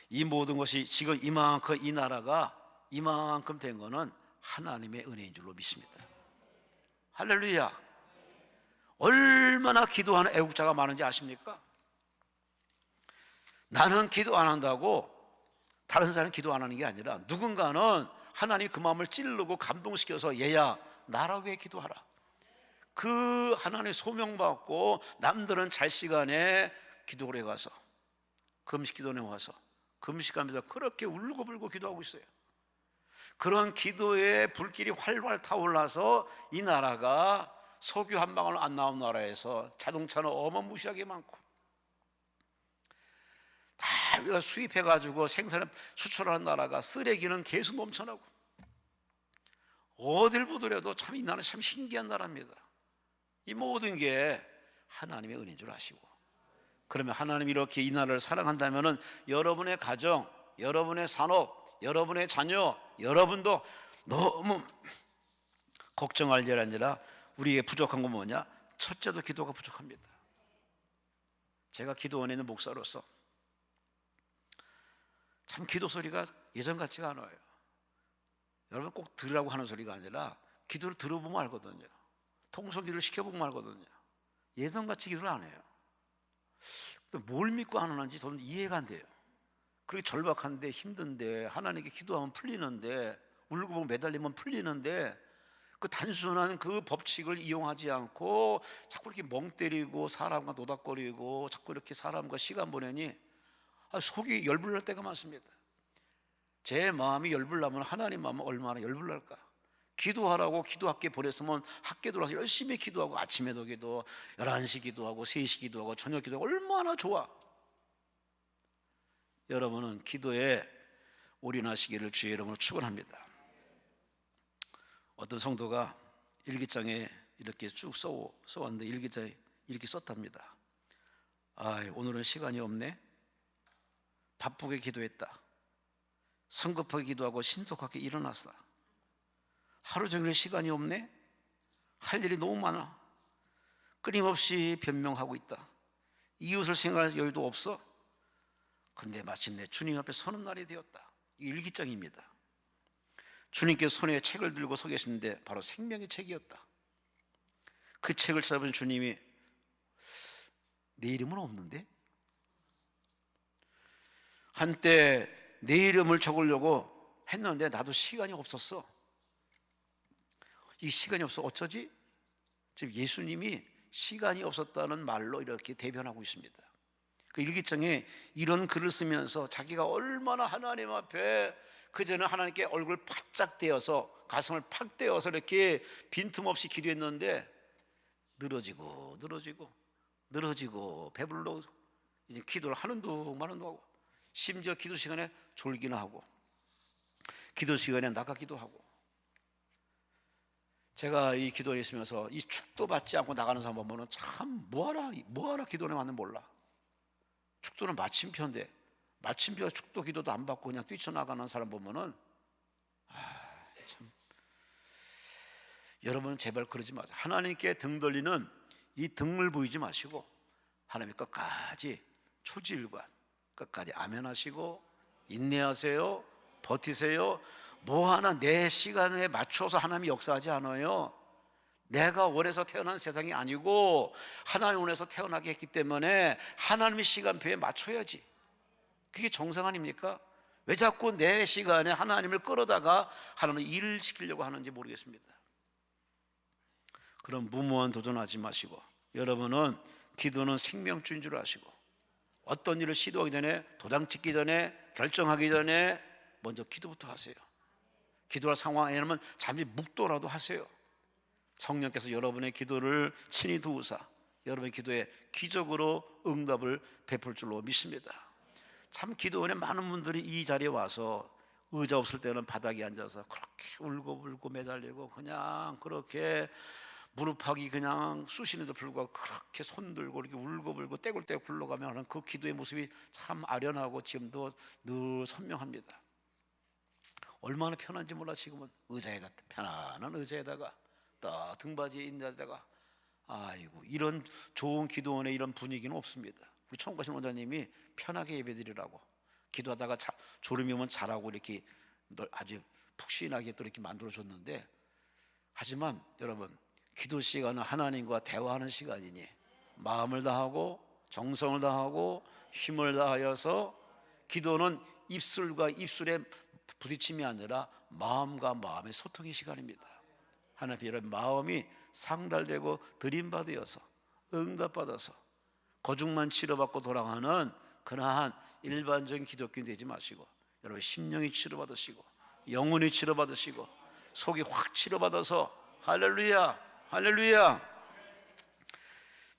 이 모든 것이 지금 이만큼 이 나라가 이만큼 된 거는 하나님의 은혜인 줄로 믿습니다. 할렐루야. 얼마나 기도하는 애국자가 많은지 아십니까? 나는 기도 안 한다고 다른 사람은 기도 안 하는 게 아니라 누군가는 하나님 그 마음을 찌르고 감동시켜서 얘야 나라 위해 기도하라, 그 하나님의 소명받고 남들은 잘 시간에 기도를 해가서 금식 기도에 와서 금식하면서 그렇게 울고불고 기도하고 있어요. 그런 기도의 불길이 활활 타올라서 이 나라가 석유 한 방울 안 나온 나라에서 자동차는 어마무시하게 많고 다 우리가 수입해가지고 생산을 수출하는 나라가 쓰레기는 계속 넘쳐나고 어딜 보더라도 참 이 나라는 참 신기한 나라입니다. 이 모든 게 하나님의 은혜인 줄 아시고, 그러면 하나님이 이렇게 이 나라를 사랑한다면 여러분의 가정, 여러분의 산업, 여러분의 자녀, 여러분도 너무 걱정할 일 아니라 우리에게 부족한 건 뭐냐? 첫째도 기도가 부족합니다. 제가 기도원에 있는 목사로서 참 기도 소리가 예전 같지가 않아요. 여러분 꼭 들으라고 하는 소리가 아니라 기도를 들어보면 알거든요. 통성기도를 시켜보면 알거든요. 예전같이 기도를 안 해요. 뭘 믿고 안 하는지 저는 이해가 안 돼요. 그렇게 절박한데 힘든데 하나님께 기도하면 풀리는데 울고 보고 매달리면 풀리는데 그 단순한 그 법칙을 이용하지 않고 자꾸 이렇게 멍 때리고 사람과 노닥거리고 자꾸 이렇게 사람과 시간 보내니 속이 열불날 때가 많습니다. 제 마음이 열불나면 하나님 마음은 얼마나 열불날까? 기도하라고 기도학교 보냈으면 학교 들어와서 열심히 기도하고 아침에도 기도, 11시 기도하고 3시 기도하고 저녁 기도하고 얼마나 좋아. 여러분은 기도에 올인하시기를 주의 이름으로 축원합니다. 어떤 성도가 일기장에 이렇게 쭉 써왔는데 일기장에 이렇게 썼답니다. 오늘은 시간이 없네. 바쁘게 기도했다. 성급하게 기도하고 신속하게 일어났다. 하루 종일 시간이 없네. 할 일이 너무 많아. 끊임없이 변명하고 있다. 이웃을 생각할 여유도 없어. 근데 마침내 주님 앞에 서는 날이 되었다. 이 일기장입니다. 주님께서 손에 책을 들고 서 계시는데 바로 생명의 책이었다. 그 책을 찾아본 주님이 내 이름은 없는데? 한때 내 이름을 적으려고 했는데 나도 시간이 없었어. 이 시간이 없어 어쩌지? 지금 예수님이 시간이 없었다는 말로 이렇게 대변하고 있습니다. 그 일기장에 이런 글을 쓰면서 자기가 얼마나 하나님 앞에 그전에 하나님께 얼굴 바짝 떼어서 가슴을 팍 떼어서 이렇게 빈틈없이 기도했는데 늘어지고 배불러 이제 기도를 하는 둥 마는 둥 하고 심지어 기도 시간에 졸기나 하고 기도 시간에 나가기도 하고. 제가 이 기도에 있으면서 이 축도 받지 않고 나가는 사람 보면 참 뭐하라 기도를 하는 몰라. 축도는 마침표인데 마침표 축도 기도도 안 받고 그냥 뛰쳐나가는 사람 보면은 참. 여러분 제발 그러지 마세요. 하나님께 등 돌리는 이 등을 보이지 마시고 하나님 끝까지 초지일관 끝까지 아멘하시고 인내하세요. 버티세요. 뭐 하나 내 시간에 맞춰서 하나님이 역사하지 않아요. 내가 원해서 태어난 세상이 아니고 하나님 원해서 태어나게 했기 때문에 하나님의 시간표에 맞춰야지. 그게 정상 아닙니까? 왜 자꾸 내 시간에 하나님을 끌어다가 하나님을 일을 시키려고 하는지 모르겠습니다. 그럼 무모한 도전하지 마시고 여러분은 기도는 생명줄인 줄 아시고 어떤 일을 시도하기 전에 도장 찍기 전에 결정하기 전에 먼저 기도부터 하세요. 기도할 상황에는 잠시 묵도라도 하세요. 성령께서 여러분의 기도를 친히 도우사 여러분의 기도에 기적으로 응답을 베풀 줄로 믿습니다. 참 기도원에 많은 분들이 이 자리에 와서 의자 없을 때는 바닥에 앉아서 그렇게 울고 매달리고 그냥 그렇게 무릎하기 그냥 쑤시는데도 불구하고 그렇게 손들고 이렇게 울고불고 떼굴떼굴 굴러가며 하는 그 기도의 모습이 참 아련하고 지금도 늘 선명합니다. 얼마나 편한지 몰라. 지금은 의자에다 편안한 의자에다가 딱 등받이에 있는 데다가 아이고 이런 좋은 기도원에 이런 분위기는 없습니다. 우리 청구하신 원장님이 편하게 예배드리라고 기도하다가 졸음이 오면 자라고 이렇게 아주 푹신하게 또 이렇게 만들어줬는데 하지만 여러분 기도 시간은 하나님과 대화하는 시간이니 마음을 다하고 정성을 다하고 힘을 다하여서 기도는 입술과 입술의 부딪힘이 아니라 마음과 마음의 소통의 시간입니다. 하나님 여러분 마음이 상달되고 드림받으여서 응답받아서 거중만 치료받고 돌아가는 그러한 일반적인 기독교인 되지 마시고 여러분 심령이 치료받으시고 영혼이 치료받으시고 속이 확 치료받아서 할렐루야 할렐루야.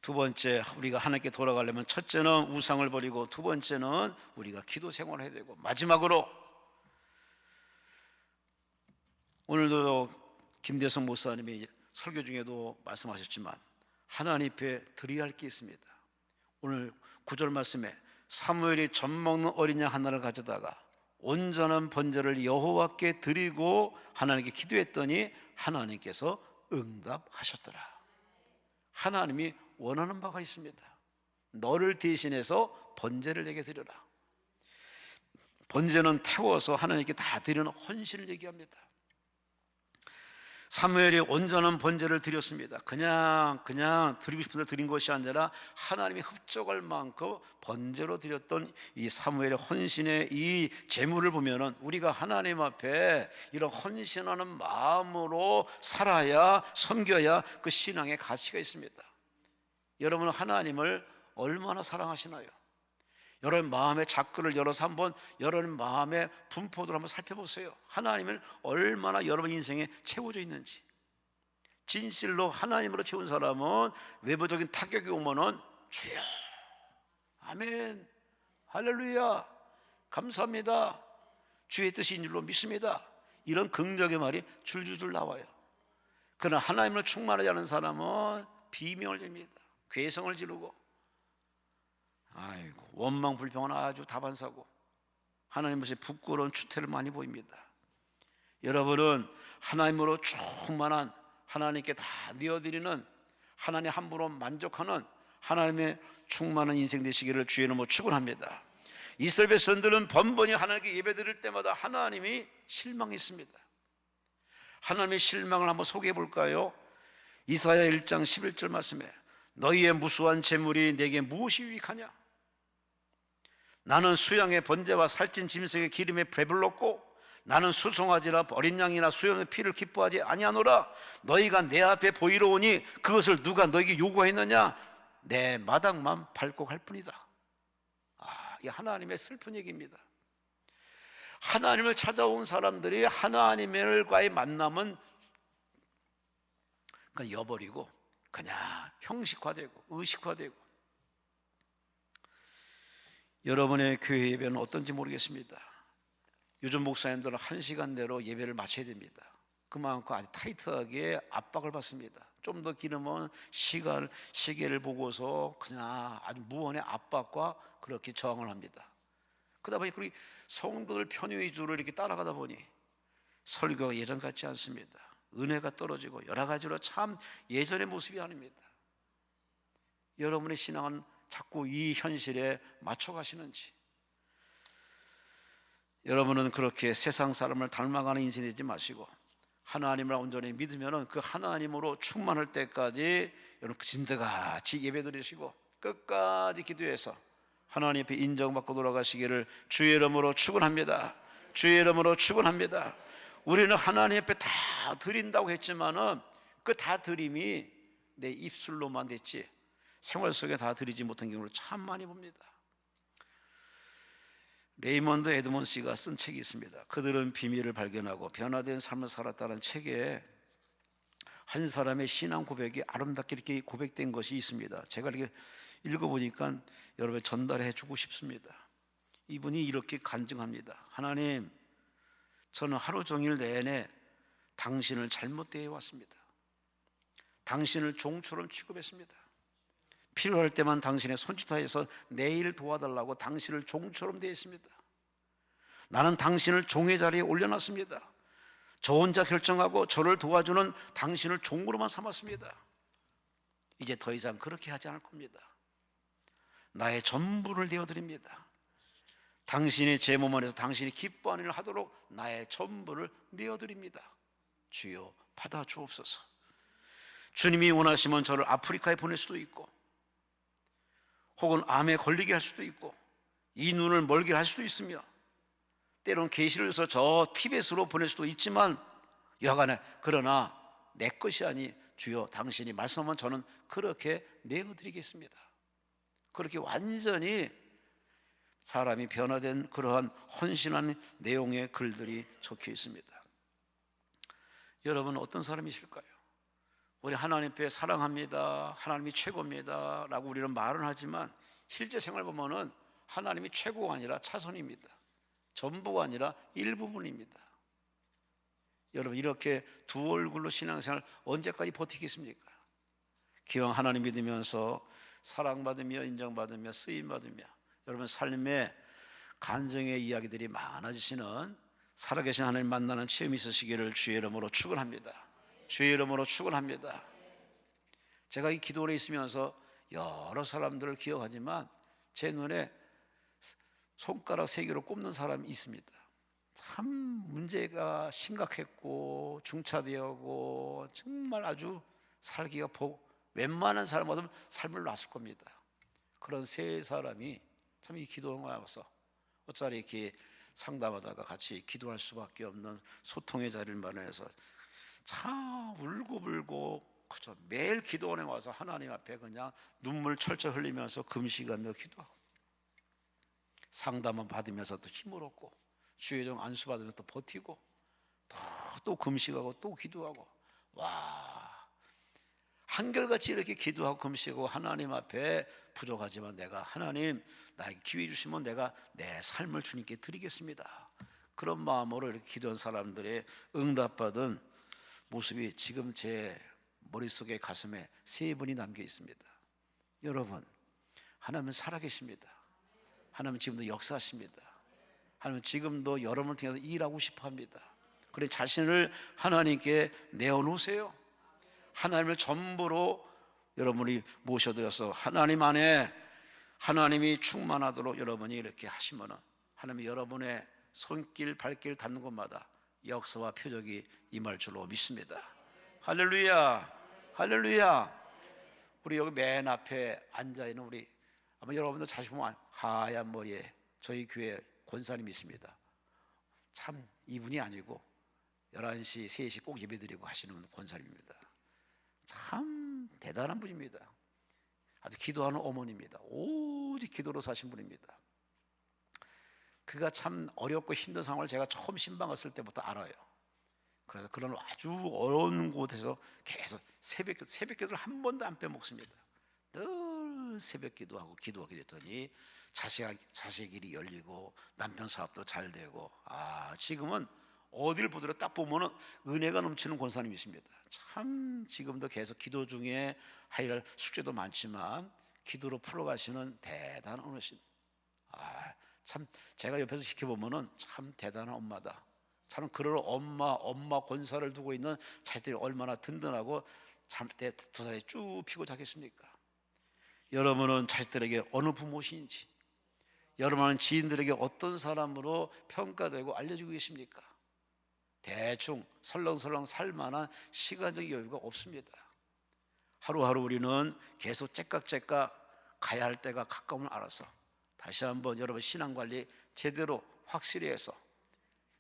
두 번째, 우리가 하나님께 돌아가려면 첫째는 우상을 버리고 두 번째는 우리가 기도 생활을 해야 되고 마지막으로 오늘도 김대성 목사님이 설교 중에도 말씀하셨지만 하나님 앞에 드려야 할 게 있습니다. 오늘 9절 말씀에 사무엘이 젖 먹는 어린 양 하나를 가져다가 온전한 번제를 여호와께 드리고 하나님께 기도했더니 하나님께서 응답하셨더라. 하나님이 원하는 바가 있습니다. 너를 대신해서 번제를 내게 드려라. 번제는 태워서 하나님께 다 드리는 헌신을 얘기합니다. 사무엘이 온전한 번제를 드렸습니다. 그냥 드리고 싶은 데 드린 것이 아니라 하나님이 흡족할 만큼 번제로 드렸던 이 사무엘의 헌신의 이 제물을 보면은 우리가 하나님 앞에 이런 헌신하는 마음으로 살아야 섬겨야 그 신앙의 가치가 있습니다. 여러분은 하나님을 얼마나 사랑하시나요? 여러분 마음의 작글을 열어서 한번 여러분 마음의 분포도를 한번 살펴보세요. 하나님을 얼마나 여러분 인생에 채워져 있는지. 진실로 하나님으로 채운 사람은 외부적인 타격이 오면은 주여 아멘 할렐루야 감사합니다 주의 뜻인 줄로 믿습니다 이런 긍정의 말이 줄줄줄 나와요. 그러나 하나님으로 충만하지 않은 사람은 비명을 지릅니다. 괴성을 지르고 아이고 원망 불평은 아주 다반사고 하나님 앞에 부끄러운 추태를 많이 보입니다. 여러분은 하나님으로 충만한 하나님께 다 내어드리는 하나님 한 분으로 만족하는 하나님의 충만한 인생 되시기를 주의 이름으로 축원합니다. 이스라엘 백성들은 번번이 하나님께 예배드릴 때마다 하나님이 실망했습니다. 하나님의 실망을 한번 소개해 볼까요? 이사야 1장 11절 말씀에 너희의 무수한 재물이 내게 무엇이 유익하냐? 나는 수양의 번제와 살찐 짐승의 기름에 배불렀고 나는 수송아지나 어린 양이나 수염의 피를 기뻐하지 아니하노라. 너희가 내 앞에 보이러 오니 그것을 누가 너희에게 요구했느냐? 내 마당만 밟고 갈 뿐이다. 이 하나님의 슬픈 얘기입니다. 하나님을 찾아온 사람들이 하나님과의 만남은 그냥 여버리고 그냥 형식화되고 의식화되고. 여러분의 교회 예배는 어떤지 모르겠습니다. 요즘 목사님들은 1시간 내로 예배를 마쳐야 됩니다. 그만큼 아주 타이트하게 압박을 받습니다. 좀 더 길으면 시계를 보고서 그냥 아주 무언의 압박과 그렇게 저항을 합니다. 그러다 보니 우리 성도들 편의 위주로 이렇게 따라가다 보니 설교가 예전 같지 않습니다. 은혜가 떨어지고 여러 가지로 참 예전의 모습이 아닙니다. 여러분의 신앙은 자꾸 이 현실에 맞춰 가시는지, 여러분은 그렇게 세상 사람을 닮아가는 인생이 되지 마시고 하나님을 온전히 믿으면 그 하나님으로 충만할 때까지 여러분 진드같이 예배드리시고 끝까지 기도해서 하나님 앞에 인정받고 돌아가시기를 주의 이름으로 축원합니다. 주의 이름으로 축원합니다. 우리는 하나님 앞에 다 드린다고 했지만은 그 다 드림이 내 입술로만 됐지 생활 속에 다 드리지 못한 경우를 참 많이 봅니다. 레이먼드 에드먼스가 쓴 책이 있습니다. 그들은 비밀을 발견하고 변화된 삶을 살았다는 책에 한 사람의 신앙 고백이 아름답게 이렇게 고백된 것이 있습니다. 제가 이렇게 읽어보니까 여러분에 전달해 주고 싶습니다. 이분이 이렇게 간증합니다. 하나님, 저는 하루 종일 내내 당신을 잘못 대해왔습니다. 당신을 종처럼 취급했습니다. 필요할 때만 당신의 손짓하에서 내 일 도와달라고 당신을 종처럼 대했습니다. 나는 당신을 종의 자리에 올려놨습니다. 저 혼자 결정하고 저를 도와주는 당신을 종으로만 삼았습니다. 이제 더 이상 그렇게 하지 않을 겁니다. 나의 전부를 내어드립니다. 당신이 제 몸 안에서 당신이 기뻐하는 일을 하도록 나의 전부를 내어드립니다. 주여 받아 주옵소서. 주님이 원하시면 저를 아프리카에 보낼 수도 있고 혹은 암에 걸리게 할 수도 있고 이 눈을 멀게 할 수도 있으며 때론 계시를 해서 저 티벳으로 보낼 수도 있지만 여하간에 그러나 내 것이 아니 주여 당신이 말씀하면 저는 그렇게 내어드리겠습니다. 그렇게 완전히 사람이 변화된 그러한 헌신한 내용의 글들이 적혀 있습니다. 여러분 어떤 사람이실까요? 우리 하나님 앞에 사랑합니다, 하나님이 최고입니다 라고 우리는 말은 하지만 실제 생활 보면은 하나님이 최고가 아니라 차선입니다. 전부가 아니라 일부분입니다. 여러분 이렇게 두 얼굴로 신앙생활 언제까지 버티겠습니까? 기왕 하나님 믿으면서 사랑받으며 인정받으며 쓰임받으며 여러분 삶의 간증의 이야기들이 많아지시는 살아계신 하나님 만나는 체험이 있으시기를 주의 이름으로 축원합니다. 주의 이름으로 축원합니다. 제가 이 기도원에 있으면서 여러 사람들을 기억하지만 제 눈에 손가락 3개로 꼽는 사람이 있습니다. 참 문제가 심각했고 중차대하고 정말 아주 살기가 웬만한 사람보다 삶을 놨을 겁니다. 그런 3사람이 참 이 기도원에 와서 어쩌리 이렇게 상담하다가 같이 기도할 수밖에 없는 소통의 자리를 마련해서 참 울고불고 그저 매일 기도원에 와서 하나님 앞에 그냥 눈물 철철 흘리면서 금식하며 기도하고 상담을 받으면서도 힘을 얻고 주의 종 안수 받으면서 또 버티고 또 금식하고 또 기도하고 와 한결같이 이렇게 기도하고 금식하고 하나님 앞에 부족하지만 내가 하나님 나에게 기회 주시면 내가 내 삶을 주님께 드리겠습니다. 그런 마음으로 이렇게 기도한 사람들의 응답받은 모습이 지금 제 머릿속에 가슴에 3분이 남겨 있습니다. 여러분 하나님은 살아계십니다. 하나님은 지금도 역사하십니다. 하나님은 지금도 여러분을 통해서 일하고 싶어합니다. 그래 자신을 하나님께 내어놓으세요. 하나님을 전부로 여러분이 모셔드려서 하나님 안에 하나님이 충만하도록 여러분이 이렇게 하시면 하나님이 여러분의 손길 발길 닿는 곳마다 역사와 표적이 임할 줄로 믿습니다. 할렐루야 할렐루야. 우리 여기 맨 앞에 앉아있는 우리 아마 여러분들 자주 보면 하얀 머리에 저희 교회 권사님이 있습니다. 참 이분이 아니고 11시, 3시 꼭 예배드리고 하시는 권사님입니다. 참 대단한 분입니다. 아주 기도하는 어머니입니다. 오직 기도로 사신 분입니다. 그가 참 어렵고 힘든 상황을 제가 처음 신방 갔을 때부터 알아요. 그래서 그런 아주 어려운 곳에서 계속 새벽기도를 한 번도 안 빼먹습니다. 늘 새벽 기도하고 기도하게 됐더니 자식 일이 열리고 남편 사업도 잘 되고 지금은 어디를 보더라도 딱 보면은 은혜가 넘치는 권사님이십니다. 참 지금도 계속 기도 중에 할 숙제도 많지만 기도로 풀어가시는 대단한 어르신. 참 제가 옆에서 지켜보면은 참 대단한 엄마다. 참 그런 엄마 권사를 두고 있는 자식들이 얼마나 든든하고 잠 때 2살이 쭉 피고 자겠습니까? 여러분은 자식들에게 어느 부모신지, 여러분은 지인들에게 어떤 사람으로 평가되고 알려지고 계십니까? 대충 설렁설렁 살만한 시간적 여유가 없습니다. 하루하루 우리는 계속 째깍째깍 가야 할 때가 가까움을 알아서 다시 한번 여러분 신앙관리 제대로 확실히 해서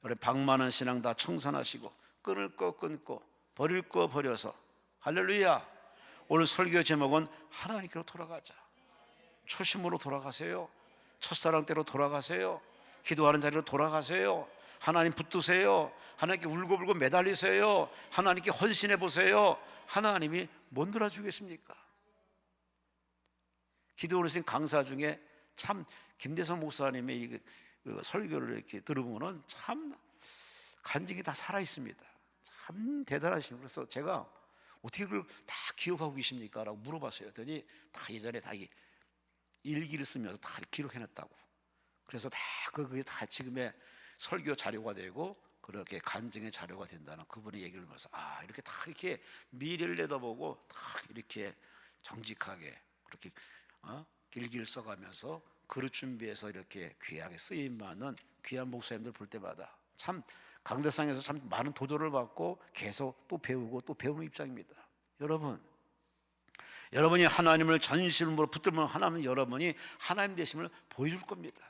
여러분 방만한 신앙 다 청산하시고 끊을 거 끊고 버릴 거 버려서 할렐루야. 오늘 설교 제목은 하나님께로 돌아가자. 초심으로 돌아가세요. 첫사랑대로 돌아가세요. 기도하는 자리로 돌아가세요. 하나님 붙드세요. 하나님께 울고불고 매달리세요. 하나님께 헌신해 보세요. 하나님이 못 놀아주겠습니까? 기도원에서 강사 중에 참 김대성 목사님의 설교를 이렇게 들으면은 참 간증이 다 살아 있습니다. 참 대단하신. 그래서 제가 어떻게 그걸 다 기억하고 계십니까? 라고 물어봤어요. 그랬더니 다 예전에 다 일기를 쓰면서 다 기록해놨다고. 그래서 다 그게 다 지금의 설교 자료가 되고 그렇게 간증의 자료가 된다는 그분의 얘기를 들으면서 이렇게 다 이렇게 미래를 내다보고 다 이렇게 정직하게 그렇게 길길 써가면서 그릇 준비해서 이렇게 귀하게 쓰임받는 귀한 목사님들 볼 때마다 참 강대상에서 참 많은 도전을 받고 계속 또 배우고 또 배우는 입장입니다. 여러분이 하나님을 전심으로 붙들면 하나님은 여러분이 하나님 되심을 보여줄 겁니다.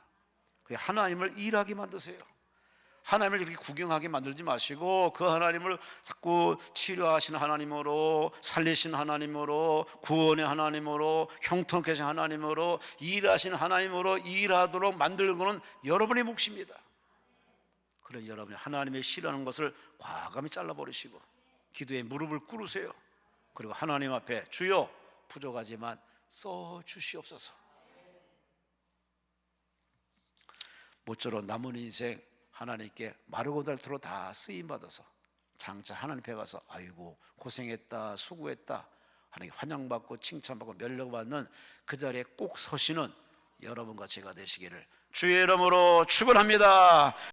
하나님을 일하게 만드세요. 하나님을 이렇게 구경하게 만들지 마시고 그 하나님을 자꾸 치료하시는 하나님으로, 살리신 하나님으로, 구원의 하나님으로, 형통케 하신 하나님으로, 일하시는 하나님으로 일하도록 만들고는 여러분의 몫입니다. 그런 여러분이 하나님의 싫어하는 것을 과감히 잘라버리시고 기도에 무릎을 꿇으세요. 그리고 하나님 앞에 주여 부족하지만 써주시옵소서. 모쪼록 남은 인생 하나님께 마르고 닳도록 다 쓰임받아서 장차 하나님 앞에 가서 아이고 고생했다 수고했다 하나님께 환영받고 칭찬받고 면려받는 그 자리에 꼭 서시는 여러분과 제가 되시기를 주의 이름으로 축원합니다.